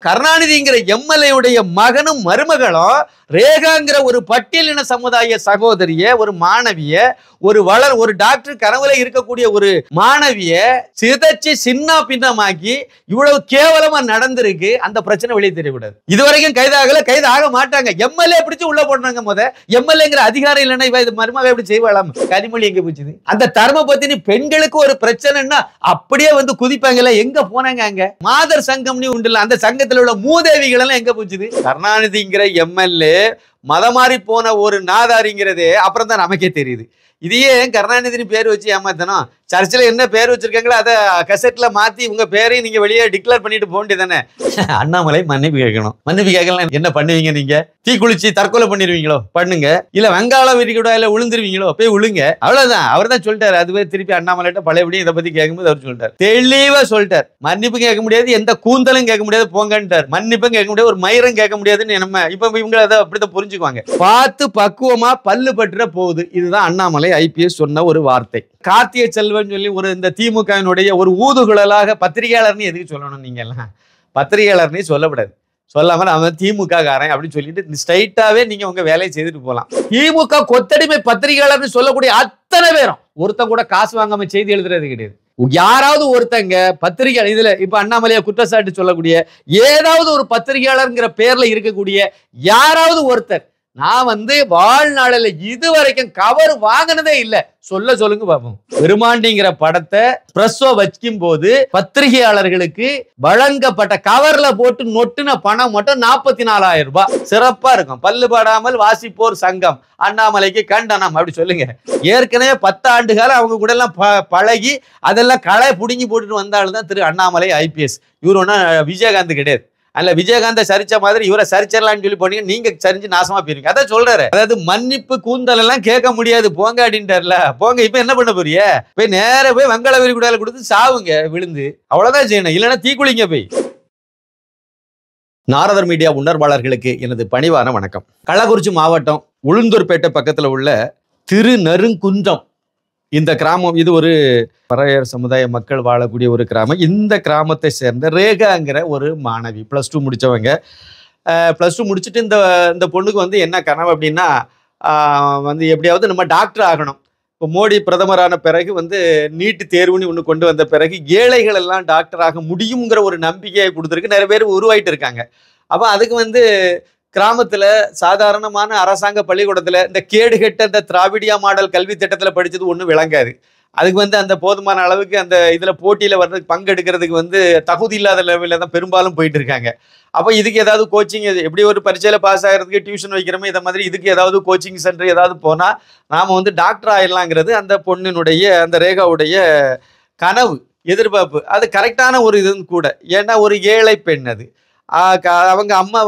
கருணாநிதிங்கிற MLA மகனும் மருமகளும் ரேகாங்கிற ஒரு பட்டியலின சமுதாய சகோதரிய, ஒரு மாணவிய, ஒரு டாக்டர் கனவுல இருக்கக்கூடிய ஒரு மாணவிய சிதைச்சு சின்ன பின்னமாக்கி இவ்வளவு கேவலமா நடந்திருக்கு. அந்த பிரச்சனை வெளியே தெரியக்கூடாது. இதுவரைக்கும் கைதாகல, கைது ஆக மாட்டாங்க. எம்எல்ஏ பிடிச்சு உள்ள போடுறாங்க. எம்எல்ஏங்கிற அதிகாரம் இல்லைன்னா இவ இது மருமக எப்படி செய்வாளாம்? கனிமொழி எங்க போச்சுது? அந்த தர்ம பத்தினி பெண்களுக்கு ஒரு பிரச்சனைன்னா அப்படியே குதிப்பாங்கல்ல, எங்க போனாங்க? அங்க மாதர் சங்கம்னு உண்டு, அந்த சங்கத்தில் உள்ள மூதேவிகள் எல்லாம் எங்க போச்சுது? கருணாநிதிங்கிற எம்எல்ஏ மதமாறி போன ஒரு நாதாரிங்கிறது அப்புறம் தான் நமக்கே தெரியுது. இதையே கருணாநிதினு பேர் வச்சு ஏமாத்தணும். சர்ச்சில் என்ன பேர் வச்சிருக்காங்களோ அதை கசெட்ல மாத்தி உங்க பேரையும் நீங்க வெளியே டிக்ளேர் பண்ணிட்டு போக வேண்டியதானே. அண்ணாமலை மன்னிப்பு கேட்கணும். மன்னிப்பு கேட்கலாம் என்ன பண்ணுவீங்க? நீங்க தீ குளிச்சு தற்கொலை பண்ணிடுவீங்களோ? பண்ணுங்க. இல்ல வெங்காள விரிகுடாயில விழுந்துருவீங்களோ? போய் விழுங்க. அவ்வளவுதான். அவர் தான் சொல்லிட்டாரு. அதுவே திருப்பி அண்ணாமலைட்ட பழையபடியும் இதை பத்தி கேட்கும்போது அவர் சொல்லிட்டார், தெளிவா சொல்லிட்டார். மன்னிப்பு கேட்க முடியாது, எந்த கூந்தலும் கேட்க முடியாது, போங்கன்ட்டார். மன்னிப்பும் கேட்க முடியாது, ஒரு மயிரும் கேட்க முடியாதுன்னு நம்ம இப்ப இவங்க அதை அப்படித்தான் புரிஞ்சுக்குவாங்க. பார்த்து பக்குவமா பல்லு பற்ற போகுது. இதுதான் அண்ணாமலை ஐபிஎஸ் சொன்ன ஒரு வார்த்தை. கார்த்திய செல்வன் சொல்லி ஒரு இந்த திமுகவினுடைய ஒரு ஊதுகுழலாக பத்திரிகையாளர்னு எதுக்கு சொல்லணும்? நீங்க எல்லாம் பத்திரிகையாளர்னே சொல்லக்கூடாது. சொல்லாம அவன் திமுக காரன் அப்படின்னு சொல்லிட்டு ஸ்ட்ரைட்டாவே நீங்க உங்க வேலையை செய்துட்டு போகலாம். திமுக கொத்தடிமை பத்திரிகையாளர்னு சொல்லக்கூடிய அத்தனை பேரும் ஒருத்தன் கூட காசு வாங்காம செய்தி எழுதுறது கிடையாது. யாராவது ஒருத்தங்க பத்திரிகை இதுல இப்ப அண்ணாமலையை குற்றச்சாட்டு சொல்லக்கூடிய ஏதாவது ஒரு பத்திரிகையாளர்ங்கிற பேர்ல இருக்கக்கூடிய யாராவது ஒருத்தர், நான் வாழ்நாளில் இதுவரைக்கும் கவர் வாங்கினதே இல்லை சொல்லுங்க பாப்போம். பெருமாண்டிங்கிற படத்தை பிரஸ்ஸோ வைக்கும் போது பத்திரிகையாளர்களுக்கு வழங்கப்பட்ட கவர்ல போட்டு நொட்டுன பணம் மட்டும் 44,000 ரூபாய். சிறப்பா இருக்கும். பல்லு பாடாமல் வாசிப்போர் சங்கம் அண்ணாமலைக்கு கண்டனம் அப்படி சொல்லுங்க. ஏற்கனவே 10 ஆண்டு காலம் அவங்க கூட எல்லாம் பழகி அதெல்லாம் களை புடுங்கி போட்டுட்டு வந்தாலும் தான் திரு அண்ணாமலை ஐபிஎஸ். இவர் ஒன்னா விஜயகாந்த் கிடையாது. அல்ல விஜயகாந்த சரிச்ச மாதிரி இவரை சரிச்சிடலான்னு சொல்லி போனீங்க, நீங்க சரிஞ்சு நாசமா போயிருங்க. அதான் சொல்றாரு. அதாவது மன்னிப்பு கூந்தல் எல்லாம் கேட்க முடியாது போங்க அப்படின்ட்டார்ல. போங்க. இப்ப என்ன பண்ண போறிய? போய் நேர போய் வெங்காள விரிகுடால கொடுத்து சாவுங்க விழுந்து. அவ்வளவுதான் செய்யணும். இல்லைன்னா தீக்குளிங்க போய். நாரதர் மீடியா உணர்வாளர்களுக்கு எனது பணிவான வணக்கம். கள்ளக்குறிச்சி மாவட்டம் உளுந்தூர்பேட்டை பக்கத்துல உள்ள திருநருங்குன்றம் இந்த கிராமம், இது ஒரு பறையர் சமுதாய மக்கள் வாழக்கூடிய ஒரு கிராமம். இந்த கிராமத்தை சேர்ந்த ரேகாங்கிற ஒரு மாணவி +2 முடித்தவங்க. +2 முடிச்சுட்டு இந்த பொண்ணுக்கு என்ன கனவு அப்படின்னா, எப்படியாவது நம்ம டாக்டர் ஆகணும். இப்போ மோடி பிரதமரான பிறகு நீட்டு தேர்வுன்னு ஒன்று கொண்டு வந்த பிறகு ஏழைகள் எல்லாம் டாக்டர் ஆக முடியுங்கிற ஒரு நம்பிக்கையை கொடுத்துருக்கு. நிறைய பேர் உருவாயிட்டு இருக்காங்க. அப்போ அதுக்கு கிராமத்துல சாதாரணமான அரசாங்க பள்ளிக்கூடத்துல இந்த கேடுகெட்ட இந்த திராவிடியா மாடல் கல்வி திட்டத்துல படிச்சது ஒன்றும் விளங்காது. அதுக்கு அந்த போதுமான அளவுக்கு அந்த இதுல போட்டியில வர்றதுக்கு பங்கெடுக்கிறதுக்கு தகுதி இல்லாத லெவலில் தான் பெரும்பாலும் போயிட்டு இருக்காங்க. அப்போ இதுக்கு ஏதாவது கோச்சிங், எப்படி ஒரு பரீட்சையில பாஸ் ஆகிறதுக்கு டியூஷன் வைக்கிறோமே, இதை மாதிரி இதுக்கு ஏதாவது கோச்சிங் சென்டர் ஏதாவது போனா நாம டாக்டர் ஆயிடலாங்கிறது அந்த பொண்ணினுடைய, அந்த ரேகாவுடைய கனவு, எதிர்பார்ப்பு. அது கரெக்டான ஒரு இதுன்னு கூட. ஏன்னா ஒரு ஏழை பெண். அது அவங்க அம்மா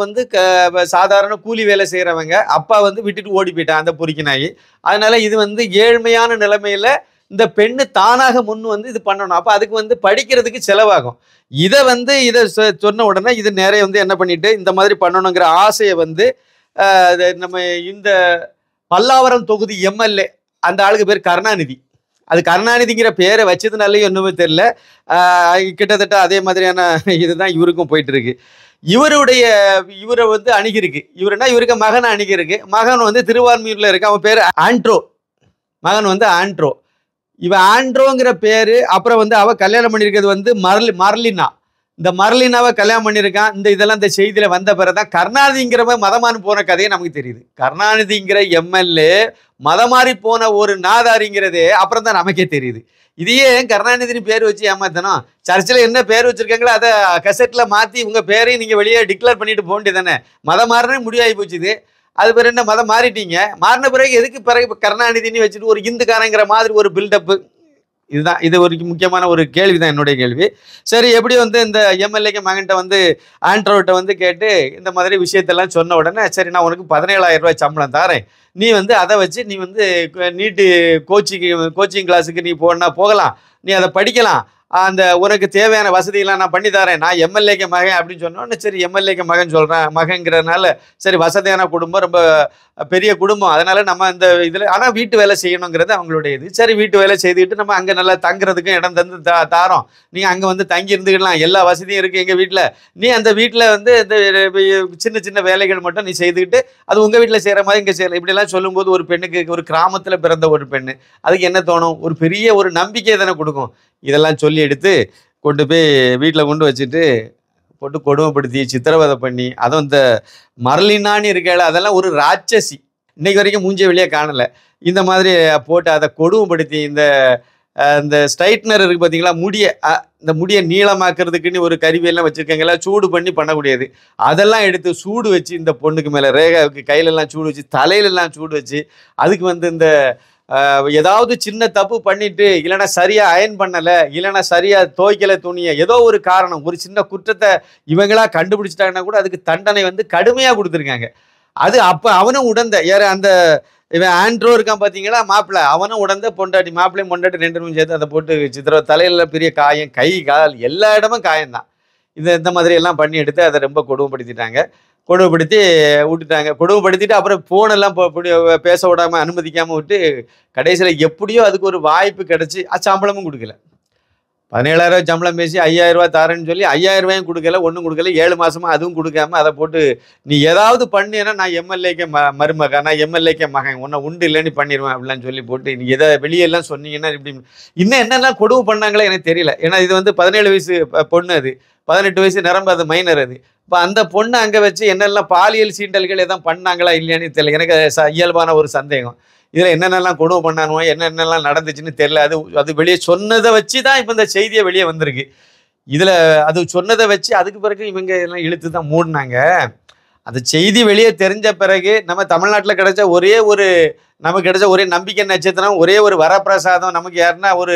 சாதாரண கூலி வேலை செய்யறவங்க, அப்பா விட்டுட்டு ஓடி போயிட்டான் அந்த பொறுக்கி நாய். அதனால இது ஏழ்மையான நிலைமையில இந்த பெண்ணு தானாக முன் இது பண்ணணும். அப்ப அதுக்கு படிக்கிறதுக்கு செலவாகும். இதை சொன்ன உடனே இது நிறைய என்ன பண்ணிட்டு இந்த மாதிரி பண்ணணுங்கிற ஆசையை நம்ம இந்த பல்லாவரம் தொகுதி எம்எல்ஏ, அந்த ஆளுக்கு பேர் கருணாநிதி. அது கருணாநிதிங்கிற பேரை வச்சதுனாலே ஒண்ணுமே தெரியல. கிட்டத்தட்ட அதே மாதிரியான இதுதான் இவருக்கும் போயிட்டு இருக்கு. இவரை அணுகிருக்கு. இவருக்கு மகன் அணுகிருக்கு. மகன் திருவான்மியூர்ல இருக்கு. அவன் பேரு ஆண்ட்ரோ. மகன் ஆண்ட்ரோ. இவன் ஆண்ட்ரோங்கிற பேரு. அப்புறம் அவ கல்யாணம் பண்ணிருக்கிறது மர்லினா. இந்த மர்லினாவை கல்யாணம் பண்ணியிருக்கான். இதெல்லாம் இந்த செய்தியில வந்த பிறகுதான் கருணாநிதிங்கிறவன் மதமாறி போன கதையே நமக்கு தெரியுது. கருணாநிதிங்கிற எம்எல்ஏ மதமாறி போன ஒரு நாதாரிங்கிறதே அப்புறம் தான் நமக்கே தெரியுது. இதையே கருணாநிதினு பேர் வச்சு ஏமாத்தணும். சர்ச்சில் என்ன பேர் வச்சிருக்காங்களோ அதை கசெட்ல மாத்தி உங்க பேரையும் நீங்க வெளியே டிக்ளேர் பண்ணிட்டு போக வேண்டியதானே. மதம் மாறினே முடிவாகி போச்சுது. அது பேர் என்ன, மதம் மாறிட்டீங்க. மாறின பிறகு எதுக்கு பிறகு கருணாநிதினு வச்சுட்டு ஒரு இந்துக்காரங்கிற மாதிரி ஒரு பில்டப்பு? இதுதான் இது ஒரு முக்கியமான ஒரு கேள்விதான், என்னுடைய கேள்வி. சரி, எப்படி இந்த எம்எல்ஏக்கு மகன்கிட்ட ஆண்ட்ரோட்ட கேட்டு இந்த மாதிரி விஷயத்தெல்லாம் சொன்ன உடனே, சரி நான் உனக்கு 17,000 ரூபாய் சம்பளம் தாரேன், நீ அதை வச்சு நீ நீட்டு கோச்சிங் கிளாஸுக்கு நீ போகலாம், நீ அதை படிக்கலாம், அந்த உனக்கு தேவையான வசதியெல்லாம் நான் பண்ணி தரேன், நான் எம்எல்ஏக்கு மகன் அப்படின்னு சொன்னோன்னு, சரி எம்எல்ஏக்கு மகன் சொல்கிறேன், மகங்கிறதுனால சரி வசதியான குடும்பம், ரொம்ப பெரிய குடும்பம், அதனால நம்ம இந்த இதில் ஆனால் வீட்டு வேலை செய்யணுங்கிறது அவங்களுடைய இது. சரி வீட்டு வேலை செய்துக்கிட்டு நம்ம அங்கே நல்லா தங்குறதுக்கும் இடம் தந்து தாரோம், நீங்கள் அங்கே வந்து தங்கி இருந்துக்கலாம், எல்லா வசதியும் இருக்குது எங்கள் வீட்டில், நீ அந்த வீட்டில் வந்து இந்த சின்ன சின்ன வேலைகள் மட்டும் நீ செய்துக்கிட்டு அது உங்கள் வீட்டில் செய்கிற மாதிரி இங்கே செய்யலாம். இப்படிலாம் சொல்லும்போது ஒரு பெண்ணுக்கு, ஒரு கிராமத்தில் பிறந்த ஒரு பெண்ணு, அதுக்கு என்ன தோணும்? ஒரு பெரிய ஒரு நம்பிக்கையை தானே கொடுக்கும். இதெல்லாம் சொல்லி எடுத்து கொண்டு போய் வீட்டில் கொண்டு வச்சுட்டு போட்டு கொடுமைப்படுத்தி சித்திரவதை பண்ணி, அதுவும் இந்த மரலினான்னு இருக்காள், அதெல்லாம் ஒரு ராட்சசி, இன்னைக்கு வரைக்கும் மூஞ்சிய வெளியே காணலை. இந்த மாதிரி போட்டு அதை கொடுமைப்படுத்தி, இந்த ஸ்ட்ரைட்னர் இருக்குது பார்த்தீங்களா, இந்த முடியை நீளமாக்குறதுக்குன்னு ஒரு கருவியெல்லாம் வச்சுருக்காங்களா, சூடு பண்ணி பண்ணக்கூடியது, அதெல்லாம் எடுத்து சூடு வச்சு இந்த பொண்ணுக்கு மேலே ரேகாவுக்கு கையிலெல்லாம் சூடு வச்சு, தலையிலெல்லாம் சூடு வச்சு, அதுக்கு வந்து இந்த ஏதாவது சின்ன தப்பு பண்ணிட்டு, இல்லைன்னா சரியாக அயன் பண்ணலை, இல்லைன்னா சரியாக துவைக்கலை துணியை, ஏதோ ஒரு காரணம், ஒரு சின்ன குற்றத்தை இவங்களா கண்டுபிடிச்சிட்டாங்கன்னா கூட அதுக்கு தண்டனை வந்து கடுமையாக கொடுத்துருக்காங்க. அது அப்போ அவனும் உடந்த அந்த இவன் ஆண்ட்ரோ இருக்கான் பார்த்தீங்களா மாப்பிள்ளை, அவனும் உடந்த பொண்டாட்டி, மாப்பிள்ளையும் பொண்டாட்டி 2 சேர்த்து அதை போட்டு சித்திர தலையில பெரிய காயம், கை கால் எல்லா இடமும் காயம்தான். இந்த மாதிரி எல்லாம் பண்ணி எடுத்து அதை ரொம்ப கொடுமைப்படுத்திட்டாங்க. கொடுமைப்படுத்தி விட்டுட்டாங்க. கொடுமைப்படுத்திட்டு அப்புறம் ஃபோனெல்லாம் பேச விடாமல் அனுமதிக்காமல் விட்டு கடைசியில் எப்படியோ அதுக்கு ஒரு வாய்ப்பு கிடச்சி சம்பளமும் கொடுக்கல. 17,000 சம்பளம் பேசி 5,000 தரேன்னு சொல்லி 5,000 கொடுக்கல, ஒன்றும் கொடுக்கல. 7 மாதமாக அதுவும் கொடுக்காம அதை போட்டு நீ ஏதாவது பண்ணினா நான் எம்எல்ஏக்கே மருமகன், நான் எம்எல்ஏக்கே மகன், உன்னை உண்டு இல்லைன்னு பண்ணிடுவேன் அப்படிலாம் சொல்லி போட்டு நீ எதை வெளியெல்லாம் சொன்னீங்கன்னா இப்படி இன்னும் என்னெல்லாம் கொடுமை பண்ணாங்களே எனக்கு தெரியல. ஏன்னா இது வந்து 17 வயசு பொண்ணு, அது 18 வயசு நிரம்ப, அது மைனர். அது இப்போ அந்த பொண்ணை அங்கே வச்சு என்னெல்லாம் பாலியல் சீண்டல்கள் எதாவது பண்ணாங்களா இல்லையான்னு தெரியல. எனக்கு இயல்பான ஒரு சந்தேகம். இதில் என்னென்னலாம் கொடுமை பண்ணானுவோ, என்னென்னலாம் நடந்துச்சுன்னு தெரியல. அது வெளியே சொன்னதை வச்சு தான் இப்போ இந்த செய்தியை வெளியே வந்திருக்கு. இதில் அது சொன்னதை வச்சு அதுக்கு பிறகு இவங்க எல்லாம் இழுத்து தான் மூடினாங்க. அந்த செய்தி வெளியே தெரிஞ்ச பிறகு நம்ம தமிழ்நாட்டில் கிடைச்ச நமக்கு கிடைச்ச ஒரே நம்பிக்கை நட்சத்திரம், ஒரே ஒரு வரப்பிரசாதம் நமக்கு யாருன்னா ஒரு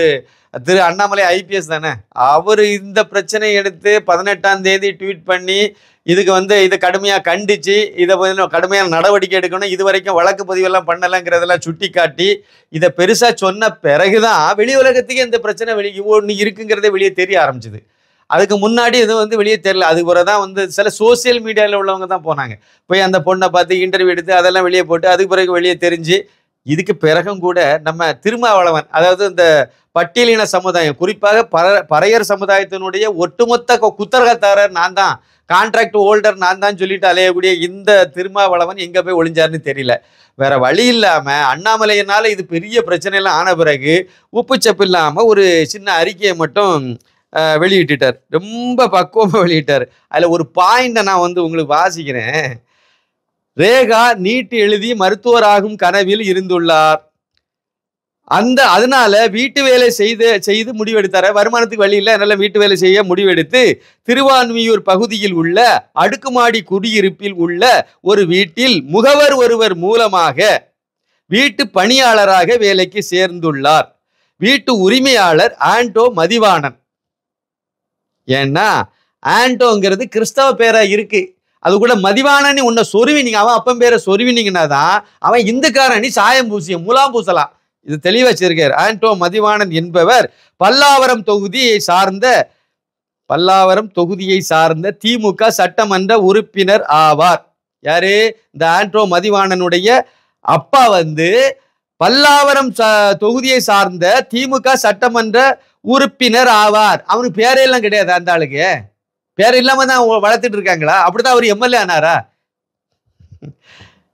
திரு அண்ணாமலை ஐபிஎஸ் தானே. அவர் இந்த பிரச்சனையை எடுத்து 18ஆம் தேதி ட்வீட் பண்ணி இதுக்கு வந்து இதை கடுமையாக கண்டித்து இதை கடுமையான நடவடிக்கை எடுக்கணும், இது வரைக்கும் வழக்கு பதிவெல்லாம் பண்ணலைங்கிறதெல்லாம் சுட்டி காட்டி இதை பெருசாக சொன்ன பிறகுதான் வெளி உலகத்துக்கு இந்த பிரச்சனை ஒன்று இருக்குங்கிறதே வெளியே தெரிய ஆரம்பிச்சுது. அதுக்கு முன்னாடி இது வந்து வெளியே தெரியல. அதுக்கு பிறகு தான் வந்து சில சோசியல் மீடியாவில் உள்ளவங்க தான் போனாங்க, போய் அந்த பொண்ணை பார்த்து இன்டர்வியூ எடுத்து அதெல்லாம் வெளியே போட்டு அதுக்கு பிறகு வெளியே தெரிஞ்சு. இதுக்கு பிறகும் கூட நம்ம திருமாவளவன், அதாவது இந்த பட்டியலின சமுதாயம், குறிப்பாக பறையர் சமுதாயத்தினுடைய ஒட்டுமொத்த குத்தரகத்தாரர் நான் தான், கான்ட்ராக்ட் ஹோல்டர் நான் தான் சொல்லிட்டு அலையக்கூடிய இந்த திருமாவளவன் எங்கே போய் ஒளிஞ்சாருன்னு தெரியல. வேற வழி இல்லாமல் அண்ணாமலையினால இது பெரிய பிரச்சனைலாம் ஆன பிறகு உப்புச்சப்பு இல்லாமல் ஒரு சின்ன அறிக்கையை மட்டும் வெளியிட்டார். ரொம்ப பக்குவமாக வெளியிட்டார். அதில் ஒரு பாயிண்டை நான் வந்து உங்களுக்கு வாசிக்கிறேன். ரேகா நீட் எழுதி மருத்துவராகும் கனவில் இருந்துள்ளார். அதனால வீட்டு வேலை செய்து முடிவெடுத்தார. வருமானத்துக்கு வழி இல்லை, அதனால வீட்டு வேலை செய்ய முடிவெடுத்து திருவான்மியூர் பகுதியில் உள்ள அடுக்குமாடி குடியிருப்பில் உள்ள ஒரு வீட்டில் முகவர் ஒருவர் மூலமாக வீட்டு பணியாளராக வேலைக்கு சேர்ந்துள்ளார். வீட்டு உரிமையாளர் ஆண்டோ மதிவாணன். ஏன்னா ஆண்டோங்கிறது கிறிஸ்தவ பேரா இருக்கு. அது கூட மதிவானன்னு உன்னை சொருவினீங்க, அவன் அப்பன் பேரை சொருவினீங்கன்னா தான் அவன் இந்துக்காரனி சாயம் பூசிய முலாம் பூசலாம். இது தெளிவா வச்சிருக்கார். ஆண்டோ மதிவாணன் என்பவர் பல்லாவரம் தொகுதியை சார்ந்த திமுக சட்டமன்ற உறுப்பினர் ஆவார். யாரு? இந்த ஆண்டோ மதிவாணனுடைய அப்பா வந்து பல்லாவரம் தொகுதியை சார்ந்த திமுக சட்டமன்ற உறுப்பினர் ஆவார். அவனுக்கு பேரெல்லாம் கிடையாது. அந்த ஆளுக்கு பேர் இல்லாம தான் வளர்த்துட்டு இருக்காங்களா? அப்படிதான் அவர் எம்எல்ஏ ஆனாரா?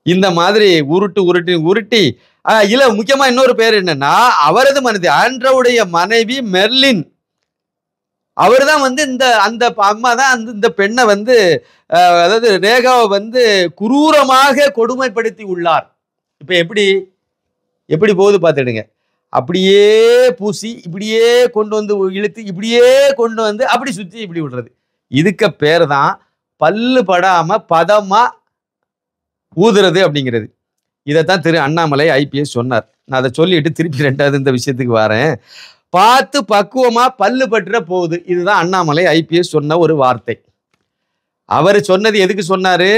இந்த மாதிரி உருட்டி இல்ல. முக்கியமா இன்னொரு பேர் என்னன்னா, அவரது மனைவி ஆண்ட்ரோவுடைய மனைவி மெர்லின், அவர் தான் வந்து அந்த அம்மா தான் இந்த பெண்ணை வந்து அதாவது ரேகாவை வந்து குரூரமாக கொடுமைப்படுத்தி உள்ளார். இப்ப எப்படி போகுது பார்த்துடுங்க. அப்படியே பூசி இப்படியே கொண்டு வந்து இழுத்து இப்படியே கொண்டு வந்து அப்படி சுற்றி இப்படி விடுறது. இதுக்கு பேர் தான் பல்லு படாம பதமா ஊதுறது அப்படிங்கிறது. இதைத்தான் திரு அண்ணாமலை ஐபிஎஸ் சொன்னார். நான் அதை சொல்லிட்டு திருப்பி 2வது இந்த விஷயத்துக்கு வரேன். பார்த்து பக்குவமா பல்லு பற்ற போகுது. இதுதான் அண்ணாமலை ஐபிஎஸ் சொன்ன ஒரு வார்த்தை. அவர் சொன்னது எதுக்கு சொன்னாரு?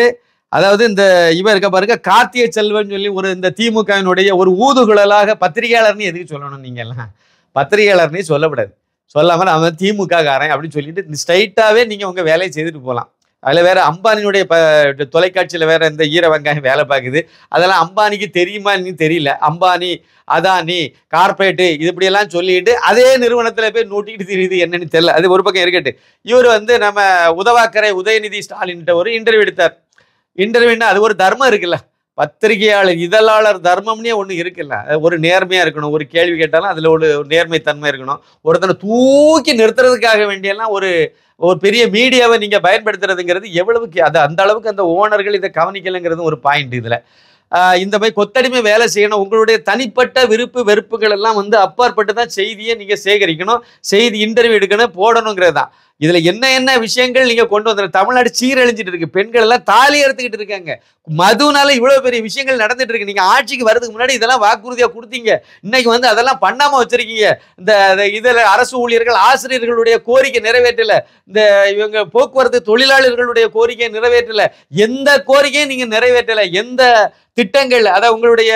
அதாவது இந்த இவர் இருக்க பாருங்க, கார்த்திகை செல்வன் சொல்லி ஒரு இந்த திமுகவினுடைய ஒரு ஊதுகுழலாக பத்திரிகையாளர்னு எதுக்கு சொல்லணும்? நீங்க எல்லாம் பத்திரிகையாளர்னே சொல்லக்கூடாது. சொல்லாமல் அவன் திமுக காரன் அப்படின்னு சொல்லிட்டு ஸ்ட்ரைட்டாவே நீங்க உங்க வேலையை செய்துட்டு போகலாம். அதுல வேற அம்பானியுடைய தொலைக்காட்சியில வேற இந்த ஈர வெங்காயம் வேலை பார்க்குது. அதெல்லாம் அம்பானிக்கு தெரியுமா தெரியல. அம்பானி, அதானி, கார்பரேட்டு இது இப்படியெல்லாம் சொல்லிட்டு அதே நிறுவனத்துல போய் நூட்டிக்கிட்டு தெரியுது என்னன்னு தெரியல. அது ஒரு பக்கம் இருக்கட்டு. இவர் வந்து நம்ம உதவாக்கரை உதயநிதி ஸ்டாலின்கிட்ட ஒரு இன்டர்வியூ எடுத்தார். இன்டர்வியூன்னா அது ஒரு தர்மம் இருக்குல்ல, பத்திரிகையாளர் இதழாளர் தர்மம்னே ஒண்ணு இருக்குல்ல. ஒரு நேர்மையா இருக்கணும். ஒரு கேள்வி கேட்டாலும் அதுல ஒரு நேர்மை தன்மை இருக்கணும். ஒருத்தனை தூக்கி நிறுத்துறதுக்காக வேண்டியெல்லாம் ஒரு ஒரு பெரிய மீடியாவை நீங்க பயன்படுத்துறதுங்கிறது எவ்வளவுக்கு அது அந்த அளவுக்கு அந்த ஓனர்கள் இதை கவனிக்கலைங்கிறது ஒரு பாயிண்ட். இதுல இந்த மாதிரி கொத்தடிமை வேலை செய்யணும். உங்களுடைய தனிப்பட்ட விருப்பு வெறுப்புகள் எல்லாம் வந்து அப்பாற்பட்டு தான் செய்தியை நீங்க சேகரிக்கணும், செய்தி இன்டர்வியூ எடுக்கணும், போடணுங்கிறது தான். இதுல என்ன விஷயங்கள் நீங்க கொண்டு வந்த தமிழ்நாடு சீரழிஞ்சிட்டு இருக்கு. பெண்கள் எல்லாம் தாலி எடுத்துக்கிட்டு இருக்காங்க. மதுனால இவ்வளவு பெரிய விஷயங்கள் நடந்துட்டு இருக்கு. நீங்க ஆட்சிக்கு வரதுக்கு முன்னாடி இதெல்லாம் வாக்குறுதியா கொடுத்தீங்க. இன்னைக்கு வந்து அதெல்லாம் பண்ணாம வச்சிருக்கீங்க. இந்த இதுல அரசு ஊழியர்கள் ஆசிரியர்களுடைய கோரிக்கை நிறைவேற்றல, இந்த இவங்க போக்குவரத்து தொழிலாளர்களுடைய கோரிக்கையை நிறைவேற்றல, எந்த கோரிக்கையும் நீங்க நிறைவேற்றல. எந்த திட்டங்கள் அதாவது உங்களுடைய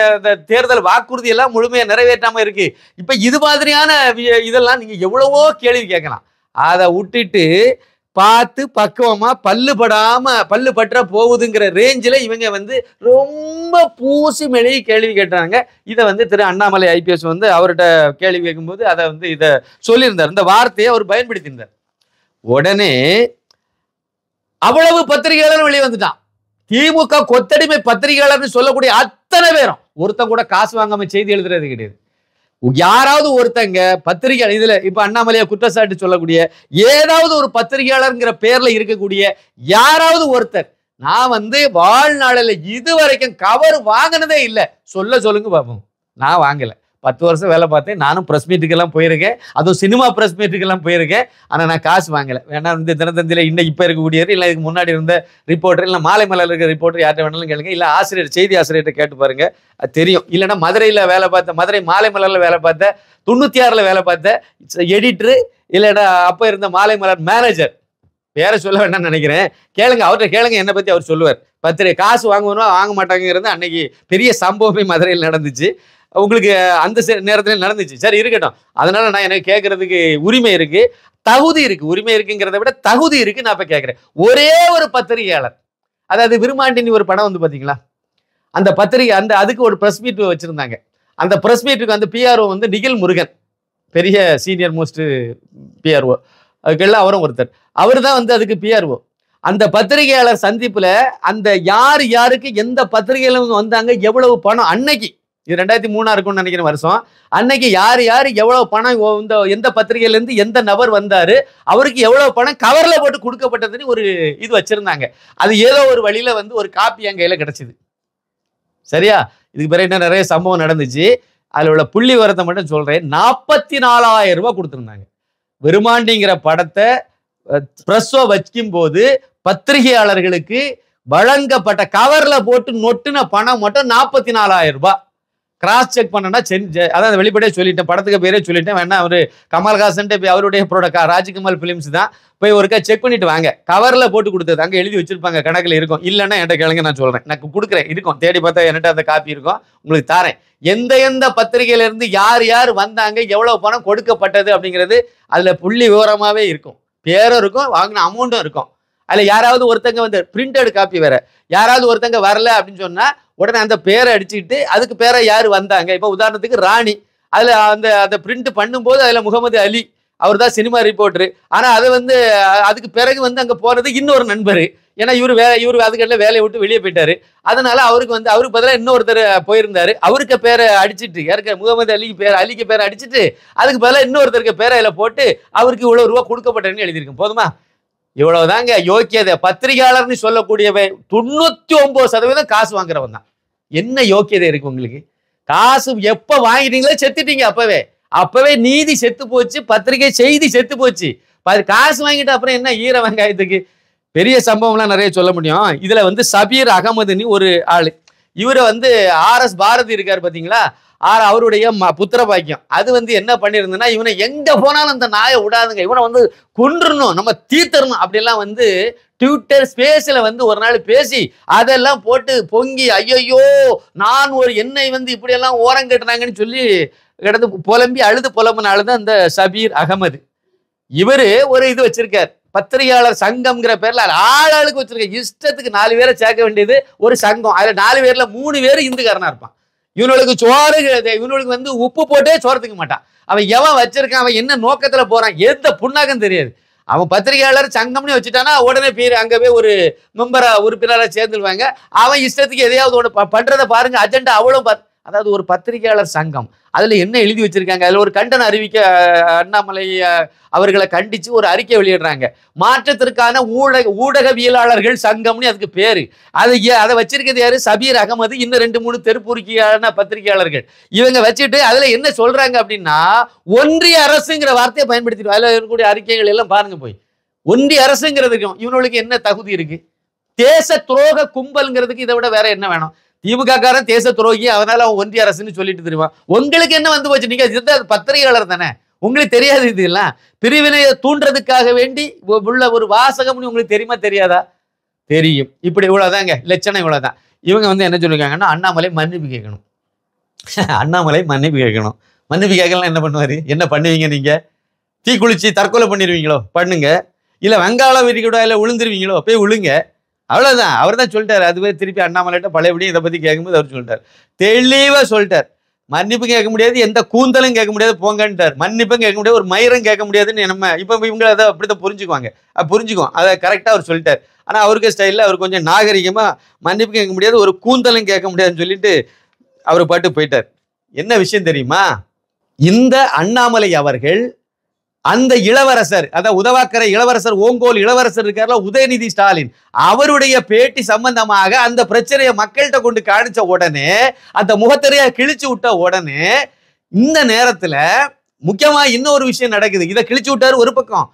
தேர்தல் வாக்குறுதி எல்லாம் முழுமையா நிறைவேற்றாம இருக்கு. இப்ப இது மாதிரியான இதெல்லாம் நீங்க எவ்வளவோ கேள்வி கேட்கலாம். அதை விட்டுட்டு பார்த்து பக்குவமா பல்லு பற்ற போகுதுங்கிற ரேஞ்சில் இவங்க வந்து ரொம்ப பூசி மெழுகி கேள்வி கேட்டாங்க. இதை வந்து திரு அண்ணாமலை ஐபிஎஸ் வந்து அவர்கிட்ட கேள்வி கேட்கும்போது அதை வந்து இதை சொல்லியிருந்தார். இந்த வார்த்தையை அவர் பயன்படுத்தியிருந்தார். உடனே அவ்வளவு பத்திரிகையாளர் வெளியே வந்துட்டான். திமுக கொத்தடிமை பத்திரிகையாளர்னு சொல்லக்கூடிய அத்தனை பேரும் ஒருத்தன் கூட காசு வாங்காம செய்தி எழுதுறது கிடையாது. யாராவது ஒருத்தங்க பத்திரிகை இதுல இப்ப அண்ணாமலையை குற்றச்சாட்டு சொல்லக்கூடிய ஏதாவது ஒரு பத்திரிகையாளர்ங்கிற பேர்ல இருக்கக்கூடிய யாராவது ஒருத்தர், நான் வந்து வாழ்நாளில் இதுவரைக்கும் கவர் வாங்கினதே இல்லை சொல்லுங்க பாப்போம். நான் வாங்கல. 10 வருஷம் வேலை பார்த்தேன். நானும் பிரஸ் மீட்டுக்கெல்லாம் போயிருக்கேன். அதுவும் சினிமா பிரஸ் மீட்டுக்கெல்லாம் போயிருக்கேன். ஆனால் நான் காசு வாங்கலை. வேணா இந்த தினத்தந்தியில் இன்னும் இப்போ இருக்கக்கூடியவர் இல்லை இதுக்கு முன்னாடி இருந்த ரிப்போர்ட்டர் இல்லை மாலை மலர் இருக்கிற ரிப்போர்ட்டர் யார்கிட்ட வேணாலும் கேளுங்க. இல்லை ஆசிரியர் செய்தி ஆசிரியர்கிட்ட கேட்டு பாருங்க, அது தெரியும். இல்லைன்னா மதுரையில் வேலை பார்த்த மதுரை மாலை மலரில் வேலை பார்த்த 96 வேலை பார்த்த எடிட்டரு இல்லைன்னா அப்போ இருந்த மாலை மலர் மேனேஜர் வேற சொல்ல வேண்டாம்னு நினைக்கிறேன். கேளுங்க, அவர்கிட்ட கேளுங்க, என்னை பற்றி அவர் சொல்லுவார். பத்திரிகை காசு வாங்குவோம் வாங்க மாட்டாங்கிறது அன்னைக்கு பெரிய சம்பவமே மதுரையில் நடந்துச்சு. உங்களுக்கு அந்த நேரத்தில் நடந்துச்சு. சரி இருக்கட்டும். அதனால நான் எனக்கு கேட்கறதுக்கு உரிமை இருக்கு, தகுதி இருக்கு. உரிமை இருக்குங்கிறத விட தகுதி இருக்கு. நான் இப்ப கேட்கிறேன், ஒரே ஒரு பத்திரிகையாளர், அதாவது விருமாண்டினி ஒரு படம் வந்து பாத்தீங்களா, அந்த பத்திரிகை அந்த அதுக்கு ஒரு பிரஸ் மீட் வச்சிருந்தாங்க. அந்த பிரஸ் மீட்டுக்கு வந்து பிஆர்ஓ வந்து நிகில் முருகன், பெரிய சீனியர் மோஸ்ட் பிஆர்ஓ, அதுக்கெல்லாம் அவரும் ஒருத்தர். அவர் தான் வந்து அதுக்கு பிஆர்ஓ. அந்த பத்திரிகையாளர் சந்திப்புல அந்த யாருக்கு எந்த பத்திரிகையில வந்தாங்க, எவ்வளவு பணம் அன்னைக்கு, இது 2003 இருக்கும்னு நினைக்கிற வருஷம், அன்னைக்கு யார் எவ்வளவு பணம் எந்த பத்திரிகையில இருந்து எந்த நபர் வந்தாரு, அவருக்கு எவ்வளவு பணம் கவர்ல போட்டு கொடுக்கப்பட்டதுன்னு ஒரு இது வச்சிருந்தாங்க. அது ஏதோ ஒரு வழியில வந்து ஒரு காப்பி என் கையில கிடைச்சது. சரியா? இதுக்கு பிறகு என்ன நிறைய சம்பவம் நடந்துச்சு. அதுல உள்ள புள்ளி விவரத்தை மட்டும் சொல்றேன். 44,000 ரூபாய் கொடுத்திருந்தாங்க. விருமாண்டிங்கிற படத்தை பிரஸ்ஸோ வைக்கும் போது பத்திரிகையாளர்களுக்கு வழங்கப்பட்ட கவர்ல போட்டு நொட்டுன பணம் மட்டும் 44,000 ரூபாய். கிராஸ் செக் பண்ணா அதான் வெளிப்படையே சொல்லிட்டேன், படத்துக்கு பேரே சொல்லிட்டேன். வேணா அவரு கமல்ஹாசன் அவருடைய ப்ரோடக்ட் ராஜ்கமல் பிலிம்ஸ் தான், போய் ஒருக்கா செக் பண்ணிட்டு வாங்க. கவர்ல போட்டு கொடுத்தது அங்க எழுதி வச்சிருப்பாங்க, கணக்குல இருக்கும். இல்லைன்னா என்கிட்ட கேளுங்க, நான் சொல்றேன். நான் கொடுக்குறேன், இருக்கும், தேடி பார்த்தா என்கிட்ட அந்த காப்பி இருக்கும், உங்களுக்கு தாரேன். எந்த பத்திரிகையில இருந்து யார் வந்தாங்க, எவ்வளவு பணம் கொடுக்கப்பட்டது அப்படிங்கிறது அதுல புள்ளி விவரமாவே இருக்கும். பேரும் இருக்கும், வாங்கின அமௌண்ட்டும் இருக்கும். அதுல யாராவது ஒருத்தங்க வந்து பிரிண்டட் காப்பி வேற, யாராவது ஒருத்தங்க வரல அப்படின்னு சொன்னா உடனே அந்த பேரை அடிச்சுக்கிட்டு அதுக்கு பேரை யாரு வந்தாங்க. இப்ப உதாரணத்துக்கு ராணி, அதுல அந்த பிரிண்ட் பண்ணும்போது அதுல முகமது அலி, அவர் தான் சினிமா ரிப்போர்ட்டரு. ஆனா அதை வந்து அதுக்கு பிறகு வந்து அங்க போறது இன்னொரு நண்பர். ஏன்னா இவரு அதுக்கெல்லாம் வேலையை விட்டு வெளியே போயிட்டாரு. அதனால அவருக்கு பதிலாக இன்னொருத்தர் போயிருந்தாரு. அவருக்கு பேரை அடிச்சுட்டு யாருக்கு முகமது அலிக்கு பேரை அடிச்சுட்டு அதுக்கு பதிலாக இன்னொருத்தருக்கு பேரை அதில் போட்டு அவருக்கு இவ்வளவு ரூபா கொடுக்கப்பட்டதுன்னு எழுதியிருக்கும். போதுமா? இவ்வளவுதாங்க யோக்கியதை. பத்திரிகையாளர்னு சொல்லக்கூடியவை 99% காசு வாங்குறவன் தான். என்ன யோக்கியதை இருக்கு உங்களுக்கு? காசு எப்ப வாங்கிட்டீங்களோ செத்துட்டீங்க. அப்பவே நீதி செத்து போச்சு, பத்திரிகை செய்தி செத்து போச்சு. காசு வாங்கிட்டு அப்புறம் என்ன ஈர வெங்காயத்துக்கு? பெரிய சம்பவம்லாம் நிறைய சொல்ல முடியும். இதுல வந்து சபீர் அகமதுன்னு ஒரு ஆளு, இவரை வந்து RS பாரதி இருக்காரு பாத்தீங்களா, அவருடைய புத்திர பாக்கியம், அது வந்து என்ன பண்ணிருந்ததுன்னா, இவனை எங்க போனாலும் அந்த நாயை விடாதுங்க, இவனை வந்து கொன்றுணும், நம்ம தீர்த்தரணும் அப்படிலாம் வந்து ட்விட்டர் ஸ்பேஸ்ல வந்து ஒரு நாள் பேசி அதெல்லாம் போட்டு பொங்கி, ஐயோ நான் ஒரு என்னை வந்து இப்படியெல்லாம் ஓரம் கட்டுறாங்கன்னு சொல்லி கிடந்து புலம்பி அழுது புலம்புனால்தான் அந்த சபீர் அகமது. இவரு ஒரு இது வச்சிருக்கார், பத்திரிகையாளர் சங்கம்ங்கிற பேர்ல ஆளுக்கு வச்சிருக்க, இஷ்டத்துக்கு 4 பேரை சேர்க்க வேண்டியது ஒரு சங்கம். அதுல 4 பேர்ல 3 பேர் இந்துக்காரனா இருப்பான். இவனுக்கு சோறு, இவனுக்கு வந்து உப்பு போட்டே சோறத்துக்க மாட்டான். அவன் எவன் வச்சிருக்கான், அவன் என்ன நோக்கத்துல போறான், எந்த புண்ணாகம் தெரியாது. அவன் பத்திரிகையாளர் சங்கம்னு வச்சுட்டானா உடனே பேர் அங்க போய் ஒரு மெம்பரா உறுப்பினரா சேர்ந்துருவாங்க. அவன் இஷ்டத்துக்கு எதையாவது ஒன்று பண்றதை பாருங்க, அஜெண்டா அவ்வளவு. அதாவது ஒரு பத்திரிகையாளர் சங்கம், அதுல என்ன எழுதி வச்சிருக்காங்க, அதுல ஒரு கண்டன அறிவிக்க அண்ணாமலை அவர்களை கண்டிச்சு ஒரு அறிக்கை வெளியிடுறாங்க. மாற்றத்திற்கான ஊடகவியலாளர்கள் சங்கம்னு அதுக்கு பேரு. அதை வச்சிருக்கிறது யாரு, சபீர் அகமது, இன்னும் 2-3 தெருப்பூர்க்கியான பத்திரிகையாளர்கள். இவங்க வச்சுட்டு அதுல என்ன சொல்றாங்க அப்படின்னா, ஒன்றிய அரசுங்கிற வார்த்தையை பயன்படுத்திடுவோம். அதுல இருக்கக்கூடிய அறிக்கைகள் எல்லாம் பாருங்க போய், ஒன்றிய அரசுங்கிறதுக்கும் இவனுக்கு என்ன தகுதி இருக்கு? தேச துரோக கும்பல்ங்கிறதுக்கு இதை விட வேற என்ன வேணும்? திமுக காரன் தேச துரோகி, அதனால அவன் ஒன்றிய அரசுன்னு சொல்லிட்டு தெரியுமா? உங்களுக்கு என்ன வந்து போச்சு? நீங்க பத்திரிகையாளர் தானே, உங்களுக்கு தெரியாது இது எல்லாம்? பிரிவினையை தூண்டுறதுக்காக வேண்டி உள்ள ஒரு வாசகம்னு உங்களுக்கு தெரியுமா தெரியாதா? தெரியும். இப்படி இவ்வளவுதாங்க லட்சணம், இவ்வளவுதான். இவங்க வந்து என்ன சொல்லிருக்காங்கன்னா, அண்ணாமலை மன்னிப்பு கேட்கணும். அண்ணாமலை மன்னிப்பு கேட்கணும். மன்னிப்பு கேட்கலாம் என்ன பண்ணுவாரு, என்ன பண்ணுவீங்க நீங்க? தீ குளிச்சு தற்கொலை பண்ணிடுவீங்களோ? பண்ணுங்க. இல்ல வெங்காயம் விரிக்கூடாதுல விழுந்துருவீங்களோ? போய் விழுங்க. அவ்வளவுதான். அவர் தான் சொல்லிட்டாரு. அதுவே திருப்பி அண்ணாமலைட்ட பழையபடியும் இதை பத்தி கேட்கும்போது அவர் சொல்லிட்டார், தெளிவா சொல்லிட்டார். மன்னிப்பு கேட்க முடியாது, எந்த கூந்தலும் கேட்க முடியாது, போங்கன்ட்டார். மன்னிப்பும் கேட்க முடியாது, ஒரு மயிரும் கேட்க முடியாதுன்னு நம்ம இப்ப இவங்க அதை அப்படித்தான் புரிஞ்சுக்குவாங்க. புரிஞ்சுக்குவோம், அதை கரெக்டா அவர் சொல்லிட்டார். ஆனா அவருக்கு ஸ்டைல்ல அவர் கொஞ்சம் நாகரிகமா மன்னிப்பு கேட்க முடியாது, ஒரு கூந்தலும் கேட்க முடியாதுன்னு சொல்லிட்டு அவர் பாட்டு போயிட்டார். என்ன விஷயம் தெரியுமா? இந்த அண்ணாமலை அவர்கள் அந்த இளவரசர், அதாவது உதவாக்கரை இளவரசர், ஓங்கோல் இளவரசர் இருக்கார்ல, உதயநிதி ஸ்டாலின், அவருடைய பேட்டி சம்பந்தமாக அந்த பிரச்சனையை மக்கள்கிட்ட கொண்டு காணிச்ச உடனே, அந்த முகத்திரையா கிழிச்சு விட்ட உடனே, இந்த நேரத்துல முக்கியமா இன்னொரு விஷயம் நடக்குது. இதை கிழிச்சு விட்டாரு ஒரு பக்கம்,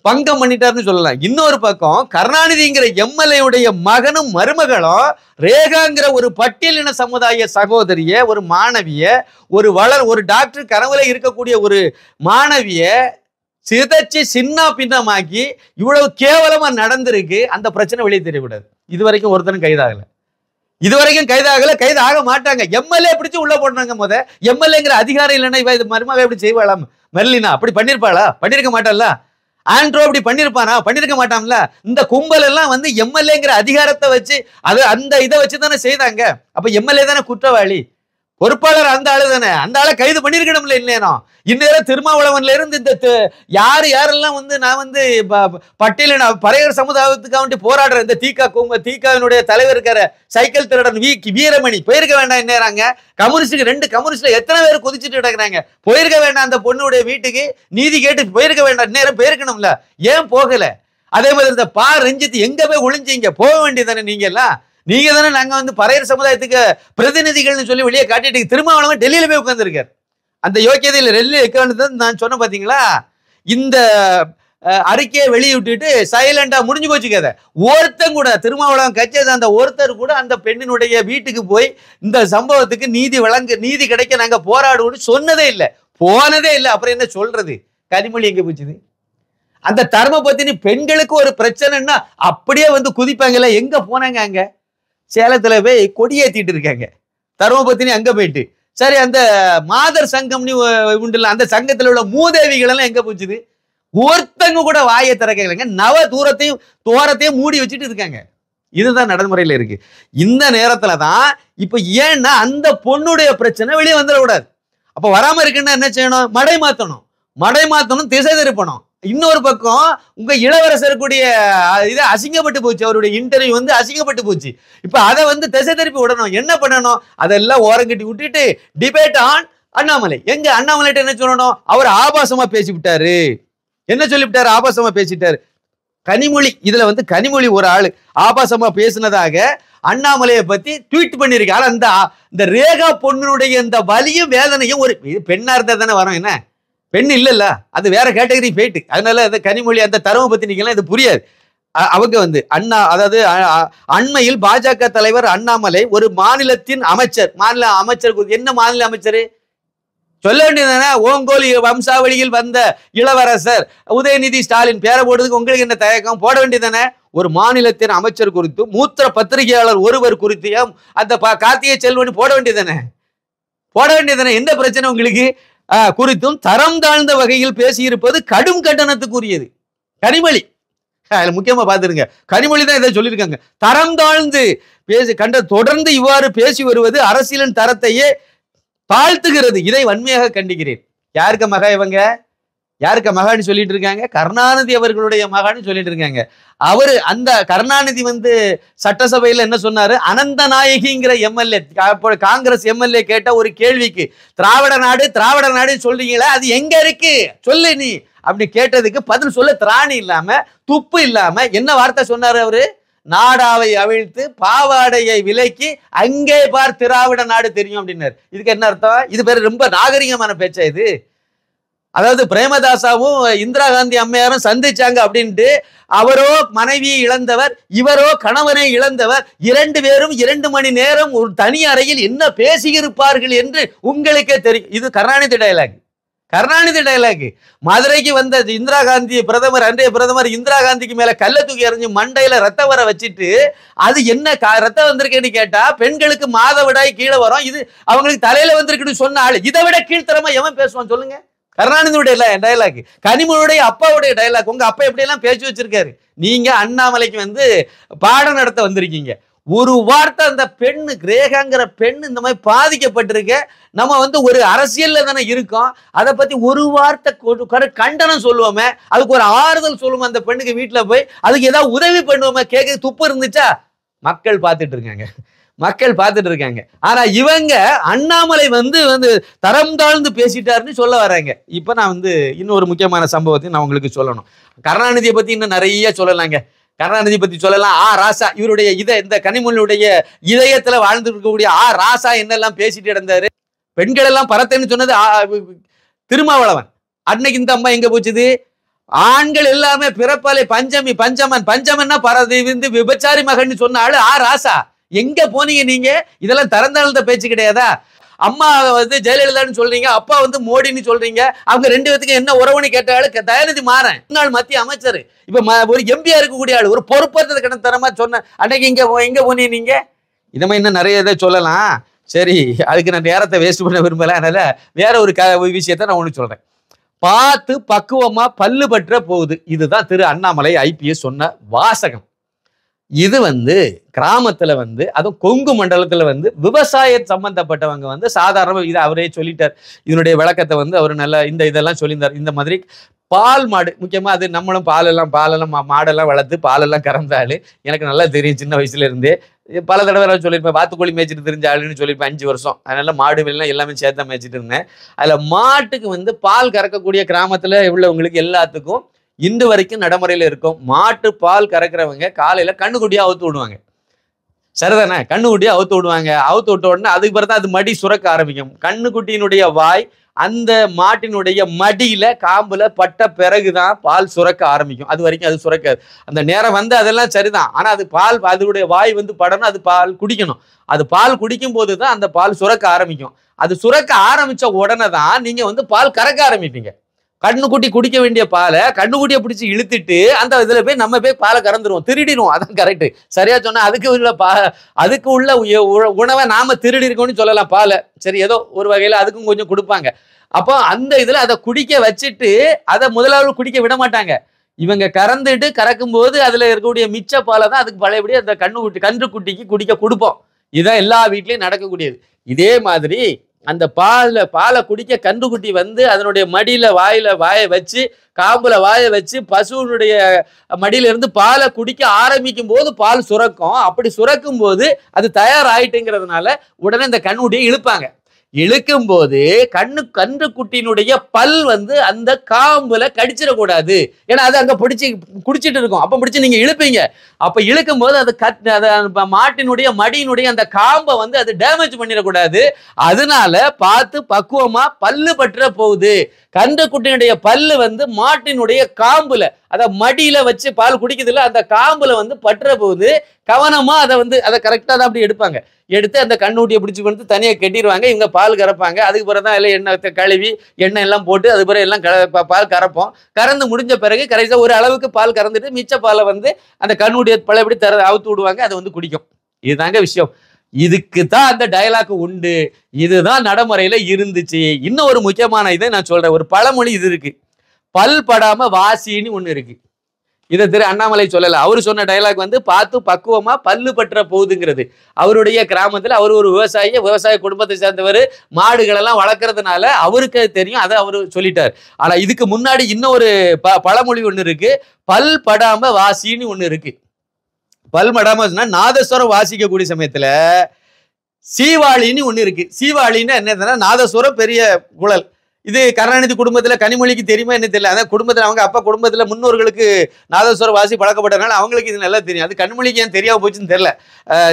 பங்கம் பண்ணிட்டாருன்னு சொல்லலாம். இன்னொரு பக்கம் கருணாநிதிங்கிற எம்எல்ஏ உடைய மகனும் மருமகளும் ரேகாங்கிற ஒரு பட்டியலின சமுதாய சகோதரிய, ஒரு மாணவிய, ஒரு டாக்டர் கனவுல இருக்கக்கூடிய ஒரு மாணவிய சிதைச்சு சின்ன பின்னமாக்கி இவ்வளவு கேவலமா நடந்திருக்கு. அந்த பிரச்சனை வெளியே தெரியக்கூடாது. இதுவரைக்கும் ஒருத்தரும் கைதாகல, கைது ஆக மாட்டாங்க. எம்எல்ஏ பிடிச்சு உள்ள போடுறாங்க. எம்எல்ஏங்கிற அதிகாரம் இல்லைன்னா இவ இது மருமக எப்படி செய்வாளாம்? மெர்லினா அப்படி பண்ணிருப்பாளா? பண்ணிருக்க மாட்டாள்ல. ஆண்ட்ரோ அப்படி பண்ணிருப்பானா? பண்ணிருக்க மாட்டான்ல. இந்த கும்பல் எல்லாம் வந்து எம்எல்ஏங்கிற அதிகாரத்தை வச்சு அந்த இதை வச்சுதானே செய்தாங்க. அப்ப எம்எல்ஏ தானே குற்றவாளி, பொறுப்பாளர் அந்த ஆளு தானே. அந்த ஆளை கைது பண்ணிருக்கணும்ல. இந்நேரம் திருமாவளவன்ல இருந்து இந்த யாரெல்லாம் வந்து நான் வந்து பட்டியலின பறையர் சமுதாயத்துக்காக போராடுற இந்த தீகாவினுடைய தலைவர் இருக்காரு, சைக்கிள் திருடன் வீரமணி, போயிருக்க வேண்டாம். இந்நேராங்க கம்யூனிஸ்டுக்கு 2 கம்யூனிஸ்ட்ல எத்தனை பேர் கொதிச்சுட்டு கிடக்குறாங்க. போயிருக்க வேண்டாம், அந்த பொண்ணுடைய வீட்டுக்கு நீதி கேட்டு போயிருக்க வேண்டாம். இந்நேரம் போயிருக்கணும்ல, ஏன் போகல? அதே மாதிரி இந்த ரஞ்சித் எங்க போய் ஒளிஞ்சீங்க? போக வேண்டியதானே நீங்க எல்லாம். நீங்க தானே நாங்க வந்து பறையர் சமுதாயத்துக்கு பிரதிநிதிகள்னு சொல்லி வெளியே காட்டிட்டு திருமாவளவன் டெல்லியில போய் உட்கார்ந்துருக்கார். அந்த யோக்கியதையில் டெல்லியில் இருக்க நான் சொன்ன பாத்தீங்களா? இந்த அறிக்கையை வெளியிட்டு சைலண்டா முடிஞ்சு போச்சு கதை. ஒருத்தன் கூட திருமாவளவன் கட்சியை அந்த ஒருத்தர் கூட அந்த பெண்ணினுடைய வீட்டுக்கு போய் இந்த சம்பவத்துக்கு நீதி கிடைக்க நாங்க போராடுவோம்னு சொன்னதே இல்லை, போனதே இல்லை. அப்புறம் என்ன சொல்றது? கனிமொழி எங்க போச்சுது? அந்த தர்மபத்தினி பெண்களுக்கு ஒரு பிரச்சனைன்னா அப்படியே வந்து குதிப்பாங்கல்ல, எங்க போனாங்க? அங்க சேலத்துல போய் கொடியேத்திட்டு இருக்காங்க. தர்மபத்தினி அங்க போயிட்டு சரி, அந்த மாதர் சங்கம்னு உண்டுல, அந்த சங்கத்துல உள்ள மூதேவிகள் எல்லாம் எங்க போச்சுது? ஒருத்தங்க கூட வாயை திறக்கலைங்க. தோரத்தையும் மூடி வச்சுட்டு இருக்காங்க. இதுதான் நடைமுறையில இருக்கு. இந்த நேரத்துல தான் இப்ப ஏன்னா அந்த பொண்ணுடைய பிரச்சனை வெளியே வந்துடக்கூடாது. அப்ப வராம இருக்குன்னா என்ன செய்யணும்? மடை மாத்தணும், திசை திருப்பணும். இன்னொரு பக்கம் உங்க இளவரசருக்குடைய இதை அசிங்கப்பட்டு போச்சு, அவருடைய இன்டர்வியூ வந்து அசிங்கப்பட்டு போச்சு. இப்ப அதை வந்து திசை திருப்பி விடணும். என்ன பண்ணணும்? அதெல்லாம் ஓரங்கட்டி விட்டுட்டு டிபேட் ஆன் அண்ணாமலை. எங்க அண்ணாமலைட்ட என்ன சொல்லணும்? அவர் ஆபாசமா பேசிவிட்டாரு. என்ன சொல்லிவிட்டாரு? ஆபாசமா பேசிட்டாரு. கனிமொழி, இதுல வந்து கனிமொழி ஒரு ஆளு ஆபாசமா பேசினதாக அண்ணாமலையை பத்தி ட்வீட் பண்ணிருக்காரு. அந்த ரேகா பொண்ணுடைய இந்த வலியும் வேதனையும் ஒரு பெண்ணா இருந்தா தானே வரும். என்ன பெண் இல்லல்ல, அது வேற கேட்டகரி போயிட்டு. அதனால அந்த கனிமொழி அந்த தரவை பத்தி நீங்கெல்லாம் இது புரியாது. அவங்க வந்து அதாவது அண்மையில் பாஜக தலைவர் அண்ணாமலை ஒரு மாநிலத்தின் அமைச்சர் என்ன மாநில அமைச்சர் சொல்ல வேண்டியதானே? ஓங்கோல் வம்சாவளியில் வந்த இளவரசர் உதயநிதி ஸ்டாலின் பேரை போடுறதுக்கு உங்களுக்கு என்ன தயக்கம்? போட வேண்டியதானே? ஒரு மாநிலத்தின் அமைச்சர் குறித்து மூத்த பத்திரிகையாளர் ஒருவர் குறித்து அந்த கார்த்திகை செல்வன் போட வேண்டியதானே? என்ன பிரச்சனை உங்களுக்கு? குறித்தும் தரம் தாழ்ந்த வகையில் பேசியிருப்பது கடும் கண்டனத்துக்குரியது. கனிமொழி அதுல முக்கியமா பார்த்துருங்க, கனிமொழி தான் இதை சொல்லியிருக்காங்க. தரம் தாழ்ந்து தொடர்ந்து இவ்வாறு பேசி வருவது அரசியலின் தரத்தையே தாழ்த்துகிறது. இதை வன்மையாக கண்டிக்கிறேன். யாருக்க மகா இவங்க? யாருக்க மகான்னு சொல்லிட்டு இருக்காங்க? கருணாநிதி அவர்களுடைய மகான்னு சொல்லிட்டு இருக்காங்க. அவரு அந்த கருணாநிதி சட்டசபையில என்ன சொன்னாரு? அனந்த நாயகிங்கிற எம்எல்ஏ, காங்கிரஸ் எம்எல்ஏ கேட்ட ஒரு கேள்விக்கு திராவிட நாடு சொல்றீங்களா, அது எங்க இருக்கு சொல்லு நீ அப்படி கேட்டதுக்கு பதில் சொல்ல திராணி இல்லாம துப்பு இல்லாம என்ன வார்த்தை சொன்னாரு அவரு? நாடாவை அவிழ்த்து பாவாடையை விலக்கி அங்கே பார் திராவிட நாடு தெரியும் அப்படின்னாரு. இதுக்கு என்ன அர்த்தம்? இது பேரு ரொம்ப நாகரிகமான பேச்சா இது? அதாவது பிரேமதாசாவும் இந்திரா காந்தி அம்மையாரும் சந்திச்சாங்க அப்படின்ட்டு அவரோ மனைவியை இழந்தவர், இவரோ கணவனை இழந்தவர், 2 பேரும் 2 மணி நேரம் ஒரு தனி அறையில் என்ன பேசியிருப்பார்கள் என்று உங்களுக்கே தெரியும். இது கருணாநிதி டைலாக். மதுரைக்கு வந்த இந்திரா காந்தி பிரதமர், அன்றைய பிரதமர் இந்திரா காந்திக்கு மேல கல்ல தூக்கி எறிஞ்சு மண்டையில ரத்தம் வர வச்சுட்டு, அது என்ன ரத்தம் வந்திருக்கேன்னு கேட்டா பெண்களுக்கு மாதவிடாய் கீழே வரும், இது அவங்களுக்கு தலையில வந்திருக்குன்னு சொன்ன ஆளு இதை விட கீழ்த்தரமா எவன் பேசுவான் சொல்லுங்க? கருணாநிதியுடைய டைலாக், கனிமொழியுடைய அப்பாவுடைய டைலாக். உங்க அப்பா எப்படி எல்லாம் பேசி வச்சிருக்காரு. நீங்க அண்ணாமலைக்கு பாடம் நடத்த வந்திருக்கீங்க. ஒரு வார்த்தை அந்த பெண்ணு ரேகாங்கிற பெண் இந்த மாதிரி பாதிக்கப்பட்டிருக்க, நம்ம ஒரு அரசியல்ல தானே இருக்கோம், அதை பத்தி ஒரு வார்த்தை கண்டனம் சொல்லுவோமே, அதுக்கு ஒரு ஆறுதல் சொல்லுவோம், அந்த பெண்ணுக்கு வீட்டுல போய் அதுக்கு ஏதாவது உதவி பண்ணுவோமே, கேட்க துப்பு இருந்துச்சா? மக்கள் பார்த்துட்டு இருக்காங்க. ஆனா இவங்க அண்ணாமலை தரம் தாழ்ந்து பேசிட்டாருன்னு சொல்ல வராங்க. இப்ப நான் இன்னொரு முக்கியமான சம்பவத்தை நான் உங்களுக்கு சொல்லணும். கருணாநிதியை பத்தி இன்னும் நிறைய சொல்லலாங்க. கருணாநிதி பத்தி சொல்லலாம். ராசா இவருடைய இந்த கனிமொழியுடைய இதயத்துல வாழ்ந்து இருக்கக்கூடிய ராசா என்னெல்லாம் பேசிட்டு இருந்தாரு. பெண்கள் எல்லாம் பரத்தன்னு சொன்னது திருமாவளவன். அன்னைக்கு இந்த அம்மா எங்க போச்சுது? ஆண்கள் எல்லாமே பிறப்பாலே பஞ்சமன்னா பரதி விபச்சாரி மகன் சொன்னாலும் ராசா எங்க போனீங்க நீங்க? இதெல்லாம் தரந்தாழ்ந்த பேச்சு கிடையாதா? அம்மா ஜெயலலிதான்னு சொல்றீங்க, அப்பா மோடின்னு சொல்றீங்க. அவங்க 2 பேத்துக்கு என்ன உறவுன்னு கேட்டாலும் தயாநிதி மாறன் முன்னாள் மத்திய அமைச்சர், இப்ப ஒரு எம்பியா இருக்கக்கூடிய ஆளு, ஒரு பொறுப்பேற்றது கிணத்தரமா சொன்ன அன்னைக்கு எங்க போனீங்க நீங்க? இந்த மாதிரி இன்னும் நிறைய இதை சொல்லலாம். சரி, அதுக்கு நான் நேரத்தை வேஸ்ட் பண்ண விரும்பல. அதனால வேற ஒரு விஷயத்த நான் ஒண்ணு சொல்றேன். பார்த்து பக்குவமா பல்லு பற்ற போகுது. இதுதான் திரு அண்ணாமலை ஐபிஎஸ் சொன்ன வாசகம். இது கிராமத்துல அதுவும் கொங்கு மண்டலத்துல விவசாய சம்பந்தப்பட்டவங்க சாதாரண இதை அவரே சொல்லிட்டார். இதனுடைய விளக்கத்தை அவரு நல்லா இதெல்லாம் சொல்லியிருந்தார். இந்த மாதிரி பால் மாடு முக்கியமா, அது நம்மளும் பாலெல்லாம் மாடெல்லாம் வளர்த்து பாலெல்லாம் கறந்தாள். எனக்கு நல்லா தெரியும், சின்ன வயசுல இருந்தே பல தடவை சொல்லியிருப்பேன். வாத்துக்கோழி மேய்ச்சிட்டு தெரிஞ்ச ஆளுன்னு சொல்லியிருப்பேன். 5 வருஷம் அதனால மாடு வெல்லாம் எல்லாமே சேர்த்தா மேய்ச்சிட்டு இருந்தேன். அதுல மாட்டுக்கு பால் கறக்கக்கூடிய கிராமத்துல உள்ளவங்களுக்கு எல்லாத்துக்கும் இன்று வரைக்கும் நடைமுறையில இருக்கும். மாட்டு பால் கறக்கிறவங்க காலையில கண்ணுக்குட்டியா அவுத்து விடுவாங்க. சரிதானே? கண்ணுக்குட்டியா அவுத்து விடுவாங்க. அவுத்து விட்ட உடனே அதுக்கு பிறகு அது மடி சுரக்க ஆரம்பிக்கும். கண்ணுக்குட்டியினுடைய வாய் அந்த மாட்டினுடைய மடியில காம்புல பட்ட பிறகுதான் பால் சுரக்க ஆரம்பிக்கும். அது வரைக்கும் அது சுரக்காது. அந்த நேரம் அதெல்லாம் சரிதான். ஆனா அது பால் அதனுடைய வாய் படணும், அது பால் குடிக்கணும். அது பால் குடிக்கும் போதுதான் அந்த பால் சுரக்க ஆரம்பிக்கும். அது சுரக்க ஆரம்பிச்ச உடனே தான் நீங்க பால் கறக்க ஆரம்பிப்பீங்க. கண்ணுக்குட்டி குடிக்க வேண்டிய பாலை கண்ணுக்குட்டியை பிடிச்சி இழுத்துட்டு அந்த இதுல போய் நம்ம போய் பாலை கறந்துருவோம், திருடிடுவோம். அதான் கரெக்ட். சரியா சொன்னா அதுக்கு உள்ள உணவை நாம திருடி இருக்கோம்னு சொல்லலாம் பாலை. சரி, ஏதோ ஒரு வகையில அதுக்கும் கொஞ்சம் கொடுப்பாங்க. அப்போ அந்த இதுல அதை குடிக்க வச்சுட்டு அதை முதலாவது குடிக்க விட மாட்டாங்க. இவங்க கறந்துட்டு கறக்கும் போது அதுல இருக்கக்கூடிய மிச்ச பாலை தான் அதுக்கு பழையபடி அந்த கன்றுக்குட்டிக்கு குடிக்க கொடுப்போம். இதுதான் எல்லா வீட்லயும் நடக்கக்கூடியது. இதே மாதிரி அந்த பாலை குடிக்க கன்றுக்குட்டி அதனுடைய மடியில வாயை வச்சு காம்புல வாயை வச்சு பசுனுடைய மடியில இருந்து பாலை குடிக்க ஆரம்பிக்கும் போது பால் சுரக்கும். அப்படி சுரக்கும் போது அது தயாராயிட்டுங்கிறதுனால உடனே இந்த கண்ணுக்குட்டியை இழுப்பாங்க. இழுக்கும் போது கன்றுக்குட்டியினுடைய பல் அந்த காம்புல கடிச்சிடக்கூடாது. ஏன்னா அது அங்க குடிச்சிட்டு இருக்கும். அப்ப பிடிச்சி நீங்க இழுப்பீங்க. அப்ப இழுக்கும் போது அது மாட்டினுடைய மடியினுடைய அந்த காம்பை அது டேமேஜ் பண்ணிடக்கூடாது. அதனால பார்த்து பக்குவமா பல்லு பற்ற போகுது. கன்றுக்குட்டியினுடைய பல்லு மாட்டினுடைய காம்புல அத மடியில வச்சு பால் குடிக்குதுல அந்த காம்புல பற்ற போகுது. கவனமா அதை கரெக்டா தான் அப்படி எடுப்பாங்க. எடுத்து அந்த கண்ணுக்குட்டியை பிடிச்சி தனியா கட்டிடுவாங்க. இவங்க பால் கறப்பாங்க. அதுக்கு பிறகுதான் எல்லாம் எண்ணெய் கழுவி எண்ணெய் எல்லாம் போட்டு அது பிறகு எல்லாம் பால் கறப்போம். கறந்து முடிஞ்ச பிறகு கரைசா ஒரு அளவுக்கு பால் கறந்துட்டு மிச்ச பாலை அந்த கண்ணுக்குட்டியை பழையபடி அவுத்து விடுவாங்க. அதை குடிக்கும். இதுதாங்க விஷயம். இதுக்கு தான் அந்த டயலாக் உண்டு, இதுதான் நடைமுறையில இருந்துச்சு. இன்னும் ஒரு முக்கியமான இதை நான் சொல்றேன். ஒரு பழமொழி இது இருக்கு, பல் படாம வாசின்னு ஒண்ணு இருக்கு. இதை திரு அண்ணாமலை சொல்லல, அவரு சொன்ன டயலாக் வந்து பார்த்து பக்குவமா பல்லு பற்ற போகுதுங்கிறது. அவருடைய கிராமத்துல அவர் ஒரு விவசாய குடும்பத்தை சேர்ந்தவர், மாடுகள் எல்லாம் வளர்க்கறதுனால அவருக்கு தெரியும், அதை அவரு சொல்லிட்டார். ஆனா இதுக்கு முன்னாடி இன்னும் ஒரு பழமொழி ஒண்ணு இருக்கு, பல் படாம வாசின்னு ஒண்ணு இருக்கு. பல் படாம நாதஸ்வரம் வாசிக்கக்கூடிய சமயத்துல சீவாளின்னு ஒண்ணு இருக்கு. சீவாளின்னு என்னதுன்னா நாதஸ்வரம் பெரிய குழல். இது கருணாநிதி குடும்பத்துல கனிமொழிக்கு தெரியுமா என்ன தெரியல, அதான் குடும்பத்துல அவங்க அப்பா குடும்பத்துல முன்னோர்களுக்கு நாதஸ்வரம் வாசி பழக்கப்பட்டதுனால அவங்களுக்கு இது நல்லா தெரியும். அது கனிமொழிக்கு ஏன் தெரியாம போச்சுன்னு தெரியல.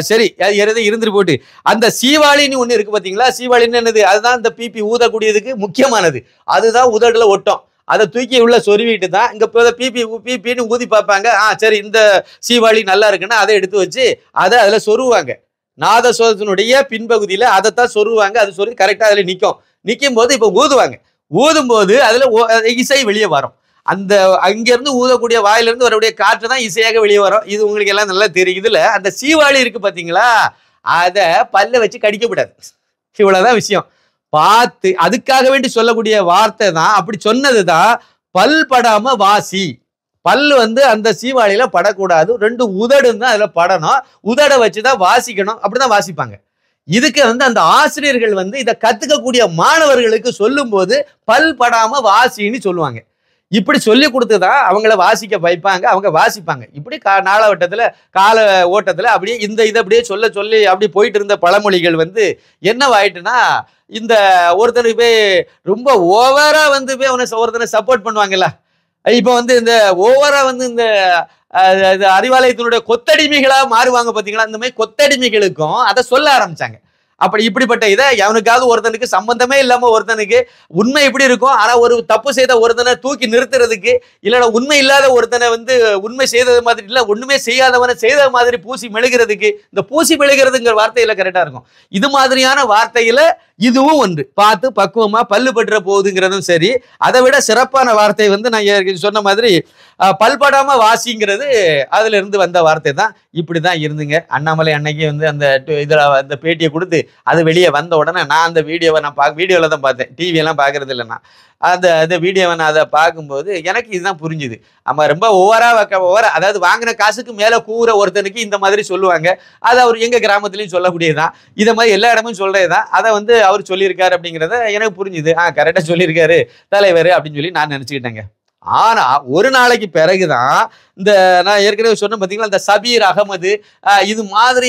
சரி, அது இருந்துட்டு போட்டு, அந்த சீவாளின்னு ஒண்ணு இருக்கு பாத்தீங்களா? சீவாளின்னு என்னது? அதுதான் இந்த பிபி ஊதக்கூடியதுக்கு முக்கியமானது. அதுதான் உதடுல ஒட்டும். அதை தூக்கி உள்ள சொருவிட்டு தான் இங்க பிபின்னு ஊதி பார்ப்பாங்க. சரி இந்த சீவாளி நல்லா இருக்குன்னா அதை எடுத்து வச்சு அதை அதுல சொருவாங்க. நாதஸ்வரத்தினுடைய பின்பகுதியில அதைத்தான் சொருவாங்க. அது சொருவி கரெக்டா அதுல நிக்கும் போது இப்ப ஊதும் போது அதுல இசை வெளியே வரும். அந்த அங்கிருந்து ஊதக்கூடிய வாயிலிருந்து வரக்கூடிய காற்று தான் இசையாக வெளியே வரும். இது உங்களுக்கு எல்லாம் நல்லா தெரியும். இதுல அந்த சீவாளி இருக்கு பாத்தீங்களா, அத பல்ல வச்சு கடிக்கப்படாது. இவ்வளவுதான் விஷயம். பார்த்து அதுக்காக வேண்டி சொல்லக்கூடிய வார்த்தை தான், அப்படி சொன்னதுதான் பல் படாம வாசி. பல்லு வந்து அந்த சீவாளியில படக்கூடாது, 2 உதடும் தான் அதுல படணும். உதட வச்சுதான் வாசிக்கணும், அப்படிதான் வாசிப்பாங்க. இதுக்கு வந்து அந்த ஆசிரியர்கள் வந்து இதை கத்துக்கக்கூடிய மாணவர்களுக்கு சொல்லும் போது பல் படாம வாசின்னு சொல்லுவாங்க. இப்படி சொல்லி கொடுத்துதான் அவங்கள வாசிக்க வைப்பாங்க, அவங்க வாசிப்பாங்க. இப்படி கால ஓட்டத்துல அப்படியே இதை அப்படியே சொல்லி அப்படி போயிட்டு இருந்த பழமொழிகள் வந்து என்னவாயிட்டுன்னா, இந்த ஒருத்தனுக்கு போய் ரொம்ப ஓவரா வந்து போய் ஒருத்தனை சப்போர்ட் பண்ணுவாங்கல்ல. இப்ப வந்து இந்த ஓவரா வந்து இந்த அறிவாலயத்தினுடைய கொத்தடிமைகளா மாறுவாங்க பாத்தீங்களா, இந்த மாதிரி கொத்தடிமைகளுக்கும் அதை சொல்ல ஆரம்பிச்சாங்க. அப்படி இப்படிப்பட்ட இதை எவனுக்காவது ஒருத்தனுக்கு சம்பந்தமே இல்லாம ஒருத்தனுக்கு உண்மை எப்படி இருக்கும், ஆனா ஒரு தப்பு செய்த ஒருத்தனை தூக்கி நிறுத்துறதுக்கு, இல்லைன்னா உண்மை இல்லாத ஒருத்தனை வந்து உண்மை செய்தது மாதிரி இல்ல ஒண்ணுமே செய்யாதவனை செய்த மாதிரி பூசி மெழுகிறதுக்கு, இந்த பூசி மெழுகிறதுங்கிற வார்த்தையில கரெக்டா இருக்கும். இது மாதிரியான வார்த்தையில இதுவும் ஒன்று, பார்த்து பக்குவமா பல்லு பற்ற போகுதுங்கிறதும் சரி. அதை விட சிறப்பான வார்த்தை வந்து நான் சொன்ன மாதிரி பல்படாம வாசிங்கிறது அதுல இருந்து வந்த வார்த்தை தான். இப்படிதான் இருந்துங்க. அண்ணாமலை அன்னைக்கு வந்து அந்த இதுல அந்த பேட்டியை கொடுத்து அது வெளியே வந்த உடனே நான் அந்த வீடியோவை வீடியோல தான் பார்த்தேன், டிவி எல்லாம் பாக்குறது இல்லைன்னா. அந்த வீடியோவை நான் அதை பார்க்கும்போது எனக்கு இதுதான் புரிஞ்சுது. நம்ம ரொம்ப ஓவரா அதாவது வாங்கின காசுக்கு மேல கூற ஒருத்தனுக்கு இந்த மாதிரி சொல்லுவாங்க. அது அவர் எங்க கிராமத்துலயும் சொல்லக்கூடியதுதான், இதை மாதிரி எல்லா இடமும் சொல்றதுதான். அதை வந்து அவர் சொல்லியிருக்காரு அப்படிங்கிறத எனக்கு புரிஞ்சுது. கரெக்டா சொல்லியிருக்காரு தலைவர் அப்படின்னு சொல்லி நான் நினைச்சுக்கிட்டேங்க. ஆனா ஒரு நாளைக்கு பிறகுதான் இந்த நான் ஏற்கனவே சொன்ன பாத்தீங்களா, இந்த சபீர் அகமது இது மாதிரி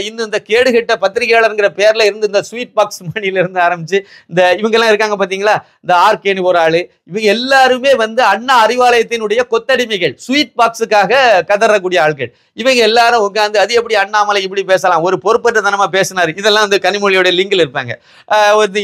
இன்னும் இந்த கேடுகெட்ட பத்திரிகையாளர்ங்கிற பேர்ல இருந்து இந்த ஸ்வீட் பாக்ஸ் மணில இருந்து ஆரம்பிச்சு இந்த இவங்க எல்லாம் இருக்காங்க பாத்தீங்களா, இந்த ஆர்கேனி ஒரு ஆளு, இவங்க எல்லாருமே வந்து அண்ணா அறிவாலயத்தினுடைய கொத்தடிமைகள், ஸ்வீட் பாக்ஸுக்காக கதறக்கூடிய ஆட்கள். இவங்க எல்லாரும் உட்காந்து அது எப்படி அண்ணாமலை இப்படி பேசலாம், ஒரு பொறுப்பற்ற தனமா பேசினாரு, இதெல்லாம் வந்து கனிமொழியோட லிங்க்ல இருப்பாங்க,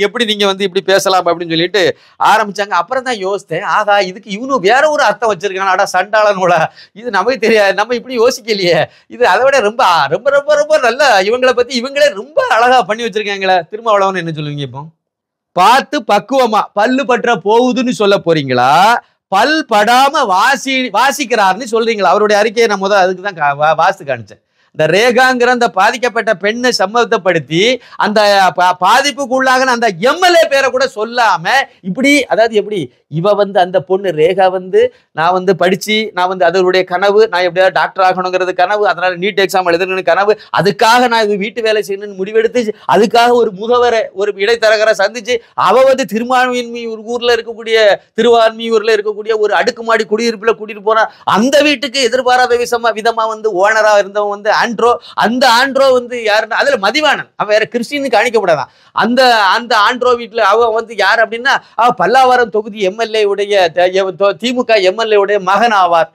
எப்படி நீங்க வந்து இப்படி பேசலாம் அப்படின்னு சொல்லிட்டு ஆரம்பிச்சாங்க. அப்புறம் தான் யோசித்தேன், ஆகா இதுக்கு இவனும் வேற ஒரு அர்த்தம் வச்சிருக்காங்க, அடா சண்டாளனோட, இது நமக்கு தெரியாது, நம்ம இப்படி யோசிக்கலையே, இது அதை விட ரொம்ப ரொம்ப ரொம்ப ரொம்ப நல்லா இவங்களை பத்தி இவங்களே ரொம்ப அழகா பண்ணி வச்சிருக்காங்களே. திருமாவளவன் என்ன சொல்லுவீங்க? இப்போ பார்த்து பக்குவமா பல்லு பற்ற போகுதுன்னு சொல்ல போறீங்களா, பல் படாம வாசிக்கிறார்னு சொல்றீங்களா? அவருடைய அறிக்கையை நான் முதல் அதுக்கு தான் வாசித்து காணிச்சேன். இந்த ரேகாங்கிற அந்த பாதிக்கப்பட்ட பெண்ணை சம்மதப்படுத்தி அந்த பாதிப்புக்குள்ளாக அந்த எம்எல்ஏ பேரை கூட சொல்லாம இப்படி, அதாவது எப்படி இவ வந்து அந்த பொண்ணு ரேகா வந்து நான் வந்து படிச்சு நான் வந்து அதனுடைய கனவு, நான் எப்படியாவது டாக்டர் ஆகணுங்கிறது கனவு, அதனால நீட் எக்ஸாம் எழுதணும்னு கனவு, அதுக்காக நான் இது வீட்டு வேலை செய்யணும்னு முடிவெடுத்து அதுக்காக ஒரு முகவரை ஒரு இடைத்தரகரை சந்திச்சு அவ வந்து திருவான்மியூர்ல இருக்கக்கூடிய ஒரு அடுக்குமாடி குடியிருப்புல கூட்டிட்டு போனா, அந்த வீட்டுக்கு எதிர்பாராத விதமா வந்து ஓனரா இருந்தவன் வந்து அந்த ஆண்ட்ரோ வந்து யாருன்னா அதுல மதிவாணன், அவன் வேற கிறிஸ்டின்னு காணிக்கப்படாதான். அந்த ஆண்ட்ரோ வீட்டுல அவ வந்து யார் அப்படின்னா அவ பல்லாவரம் தொகுதி எம்எல்ஏ உடைய திமுக எம்எல்ஏ உடைய மகன் ஆவார்.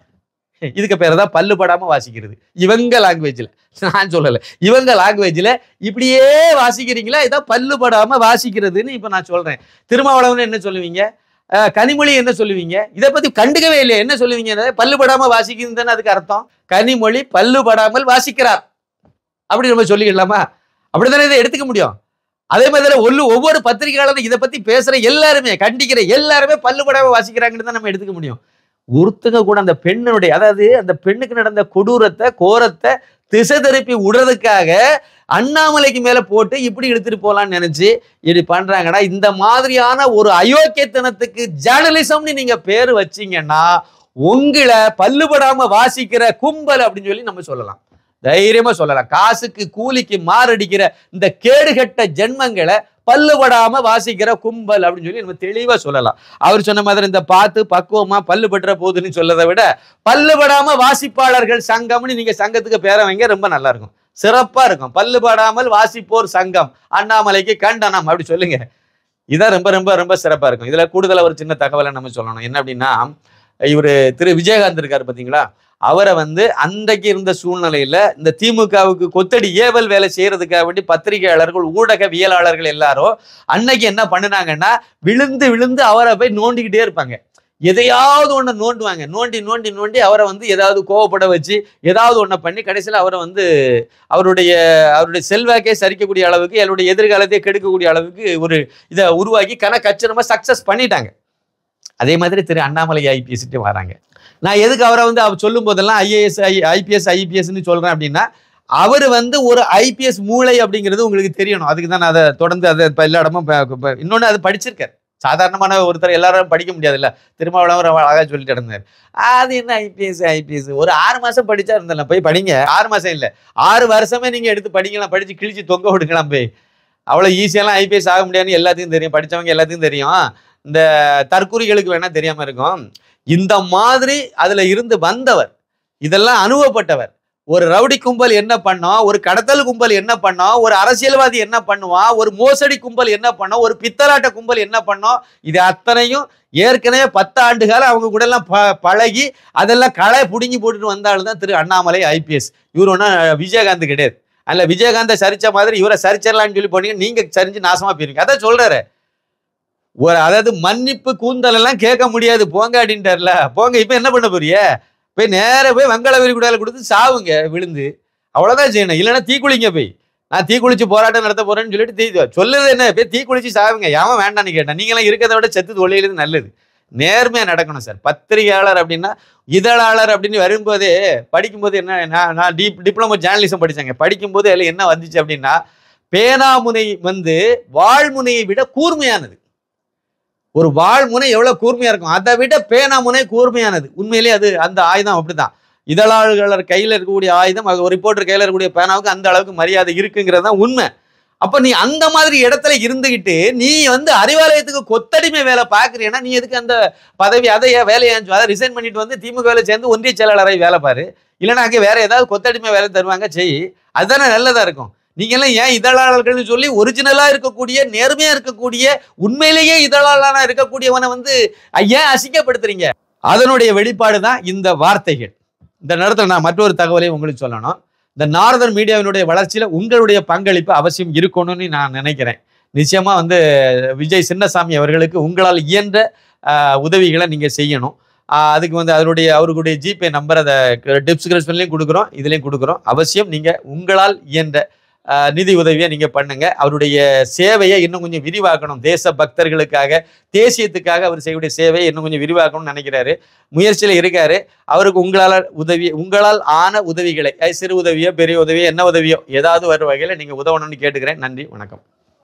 இதுக்கு பேர் தான் பல்லு படாம வாசிக்கிறது. இவங்க லாங்குவேஜ்ல, நான் சொல்லல, இவங்க லாங்குவேஜ்ல இப்படியே வாசிக்கிறீங்களா, இதான் பல்லு படாம வாசிக்கிறதுன்னு இப்ப நான் சொல்றேன். திருமாவளவன் என்ன சொல்லுவீங்க, கனிமொழி என்ன சொல்லுவீங்க? இதை பத்தி கண்டுக்கவே இல்லையா? என்ன சொல்லுவீங்க? பல்லு படாம வாசிக்கிறதுன்னு அதுக்கு அர்த்தம் கனிமொழி பல்லு படாமல் வாசிக்கிறார் அப்படி நம்ம சொல்லிக்கலாமா? அப்படித்தானே இதை எடுத்துக்க முடியும். அதே மாதிரி ஒவ்வொரு பத்திரிகையாளரும் இதை பத்தி பேசுற எல்லாருமே கண்டிக்கிற எல்லாருமே பல்லு படாம வாசிக்கிறாங்கன்னு தான் நம்ம எடுத்துக்க முடியும். ஒருத்தங்க கூட அந்த பெண்ணுடைய, அதாவது அந்த பெண்ணுக்கு நடந்த கொடூரத்தை கோரத்தை திசை திருப்பி விடுறதுக்காக அண்ணாமலைக்கு மேல போட்டு இப்படி எடுத்துட்டு போலான்னு நினைச்சு இப்படி பண்றாங்கன்னா, இந்த மாதிரியான ஒரு அயோக்கியத்தனத்துக்கு ஜேர்னலிசம்னு நீங்க பேரு வச்சீங்கன்னா உங்களை பல்லுபடாம வாசிக்கிற கும்பல் அப்படின்னு சொல்லி நம்ம சொல்லலாம், தைரியமா சொல்லலாம். காசுக்கு கூலிக்கு மாரடிக்கிற இந்த கேடுகட்ட ஜென்மங்களை பல்லுபடாம வாசிக்கிற கும்பல் அப்படின்னு சொல்லி நம்ம தெளிவா சொல்லலாம். அவர் சொன்ன மாதிரி இந்த பார்த்து பக்குவமா பல்லுபற்ற போகுதுன்னு சொல்லதை விட பல்லுபடாம வாசிப்பாளர்கள் சங்கம்னு நீங்க சங்கத்துக்கு பேரை வைங்க, ரொம்ப நல்லா இருக்கும், சிறப்பா இருக்கும். பல்லுபடாமல் வாசிப்போர் சங்கம், அண்ணாமலைக்கு கண்டனம் அப்படி சொல்லுங்க. இதான் ரொம்ப ரொம்ப ரொம்ப சிறப்பா இருக்கும். இதுல கூடுதலா ஒரு சின்ன தகவலை நம்ம சொல்லணும். என்ன அப்படின்னா, இவரு திரு விஜயகாந்த் இருக்காரு பாத்தீங்களா, அவரை அன்றைக்கு இருந்த சூழ்நிலையில இந்த திமுகவுக்கு கொத்தடி ஏவல் வேலை செய்யறதுக்காக வேண்டி பத்திரிகையாளர்கள் ஊடகவியலாளர்கள் எல்லாரும் அன்னைக்கு என்ன பண்ணுனாங்கன்னா, விழுந்து விழுந்து அவரை போய் நோண்டிக்கிட்டே இருப்பாங்க. எதையாவது ஒண்ணு நோண்டுவாங்க, நோண்டி நோண்டி நோண்டி அவரை ஏதாவது கோவப்பட வச்சு ஏதாவது ஒண்ணு பண்ணி கடைசியில் அவரை அவருடைய செல்வாக்கே சரிக்கக்கூடிய அளவுக்கு, அவருடைய எதிர்காலத்தை கெடுக்கக்கூடிய அளவுக்கு ஒரு இதை உருவாக்கி கச்சிதமா சக்சஸ் பண்ணிட்டாங்க. அதே மாதிரி திரு அண்ணாமலை ஐபிஎஸ் வராங்க. நான் எதுக்கு அவரை அவர் சொல்லும் போதெல்லாம் ஐஏஎஸ் ஐபிஎஸ் ஐபிஎஸ்ன்னு சொல்றேன் அப்படின்னா, அவர் ஒரு ஐபிஎஸ் மூளை அப்படிங்கிறது உங்களுக்கு தெரியணும். அதுக்கு தான் நான் அதை தொடர்ந்து அதை எல்லா இடமும் இன்னொன்று அது படிச்சிருக்காரு. சாதாரணமான ஒருத்தர் எல்லாரும் படிக்க முடியாதுல்ல. திருமாவளவன் அழகா சொல்லிட்டு இருந்தார், அது என்ன ஐபிஎஸ் ஐபிஎஸ் ஒரு 6 மாசம் படிச்சா இருந்தல, போய் படிங்க. 6 மாசம் இல்லை, 6 வருஷமே நீங்க எடுத்து படிக்கலாம், படிச்சு கிழிச்சு தொங்க விடுக்கலாம். போய் அவ்வளோ ஈஸியெல்லாம் ஐபிஎஸ் ஆக முடியாதுன்னு எல்லாத்தையும் தெரியும், படித்தவங்க எல்லாத்தையும் தெரியும். இந்த தற்கூரிகளுக்கு வேணா தெரியாம இருக்கும். இந்த மாதிரி அதுல இருந்து வந்தவர், இதெல்லாம் அனுபவப்பட்டவர். ஒரு ரவுடி கும்பல் என்ன பண்ணோம், ஒரு கடத்தல் கும்பல் என்ன பண்ணோம், ஒரு அரசியல்வாதி என்ன பண்ணுவான், ஒரு மோசடி கும்பல் என்ன பண்ணோம், ஒரு பித்தலாட்ட கும்பல் என்ன பண்ணோம், இது அத்தனையும் ஏற்கனவே 10 ஆண்டு காலம் அவங்க கூட எல்லாம் பழகி அதெல்லாம் களை புடுங்கி போட்டுட்டு வந்தாலும் தான் திரு அண்ணாமலை ஐபிஎஸ். இவர் ஒன்றும் விஜயகாந்த் கிடையாது. அதில் விஜயகாந்தை சரிச்ச மாதிரி இவரை சரிச்சிடலான்னு சொல்லி போனீங்க, நீங்க சரிஞ்சு நாசமா போயிருங்க. அதான் சொல்றாரு, அதாவது மன்னிப்பு கூந்தல் எல்லாம் கேட்க முடியாது போங்க அப்படின்ட்டார்ல. போங்க, இப்ப என்ன பண்ண போறிய, போய் நேர போய் வெங்கல விரிகுடால கொடுத்து சாவுங்க விழுந்து, அவ்வளவுதான் செய்யணும். இல்லைன்னா தீக்குளிங்க, போய் நான் தீக்குளிச்சு போராட்டம் நடத்த போறேன்னு சொல்லிட்டு சொல்லுது என்ன, போய் தீக்குளிச்சு சாவுங்க. யாவன் வேண்டான்னு கேட்டேன். நீங்களாம் இருக்கிறத விட செத்து தொழிலுது நல்லது. நேர்மையா நடக்கணும் சார். பத்திரிகையாளர் அப்படின்னா, இதழாளர் அப்படின்னு வரும்போதே படிக்கும்போது என்ன, நான் டிப்ளமோ ஜேர்னலிசம் படிச்சாங்க. படிக்கும்போது அதில் என்ன வந்துச்சு அப்படின்னா, பேனாமுனை வாழ்முனையை விட கூர்மையானது. ஒரு வாழ்முனை எவ்வளவு கூர்மையா இருக்கும், அதை விட பேனாமுனை கூர்மையானது. உண்மையிலேயே அது அந்த ஆயுதம் அப்படிதான். இதழாளர் கையில இருக்கக்கூடிய ஆயுதம், ஒரு ரிப்போர்ட்டர் கையில இருக்கக்கூடிய பேனாவுக்கு அந்த அளவுக்கு மரியாதை இருக்குங்கிறது தான் உண்மை. அப்ப நீ அந்த மாதிரி இடத்துல இருந்துகிட்டு நீ அறிவாலயத்துக்கு கொத்தடிமை வேலை பாக்குறீன்னா, நீ எதுக்கு அந்த பதவி அதை வேலையாச்சு அதை ரிசைன் பண்ணிட்டு திமுக வேலை சேர்ந்து ஒன்றிய செயலாளரை வேலை பாரு. இல்லைன்னா அங்கே வேற ஏதாவது கொத்தடிமை வேலை தருவாங்க, செய். அதுதானே நல்லதா இருக்கும். நீங்க எல்லாம் ஏன் இதழாளர்கள்னு சொல்லி ஒரிஜினலா இருக்கக்கூடிய, நேர்மையா இருக்கக்கூடிய, உண்மையிலேயே இதழாளனா இருக்கக்கூடியவனை ஏன் அசிங்கப்படுத்துறீங்க? அதனுடைய வெளிப்பாடு தான் இந்த வார்த்தைகள். இந்த நேரத்தில் நான் மற்றொரு தகவலையும் உங்களுக்கு சொல்லணும். இந்த நார்தன் மீடியாவினுடைய வளர்ச்சியில உங்களுடைய பங்களிப்பு அவசியம் இருக்கணும்னு நான் நினைக்கிறேன். நிச்சயமா விஜய் சின்னசாமி அவர்களுக்கு உங்களால் இயன்ற உதவிகளை நீங்க செய்யணும். அதுக்கு அவருடைய ஜிபே நம்பர் அதை டிஸ்கிரிப்ஷன்லையும் கொடுக்குறோம், இதுலையும் கொடுக்குறோம். அவசியம் நீங்க உங்களால் இயன்ற நிதி உதவியை நீங்க பண்ணுங்க. அவருடைய சேவையை இன்னும் கொஞ்சம் விரிவாக்கணும். தேச பக்தர்களுக்காக, தேசியத்துக்காக அவர் செய்யக்கூடிய சேவையை இன்னும் கொஞ்சம் விரிவாக்கணும்னு நினைக்கிறாரு, முயற்சியில இருக்காரு. அவருக்கு உங்களால் ஆன உதவிகளை, சிறு உதவியோ பெரிய உதவியோ என்ன உதவியோ ஏதாவது ஒரு வகையில நீங்க உதவணும்னு கேட்டுக்கிறேன். நன்றி, வணக்கம்.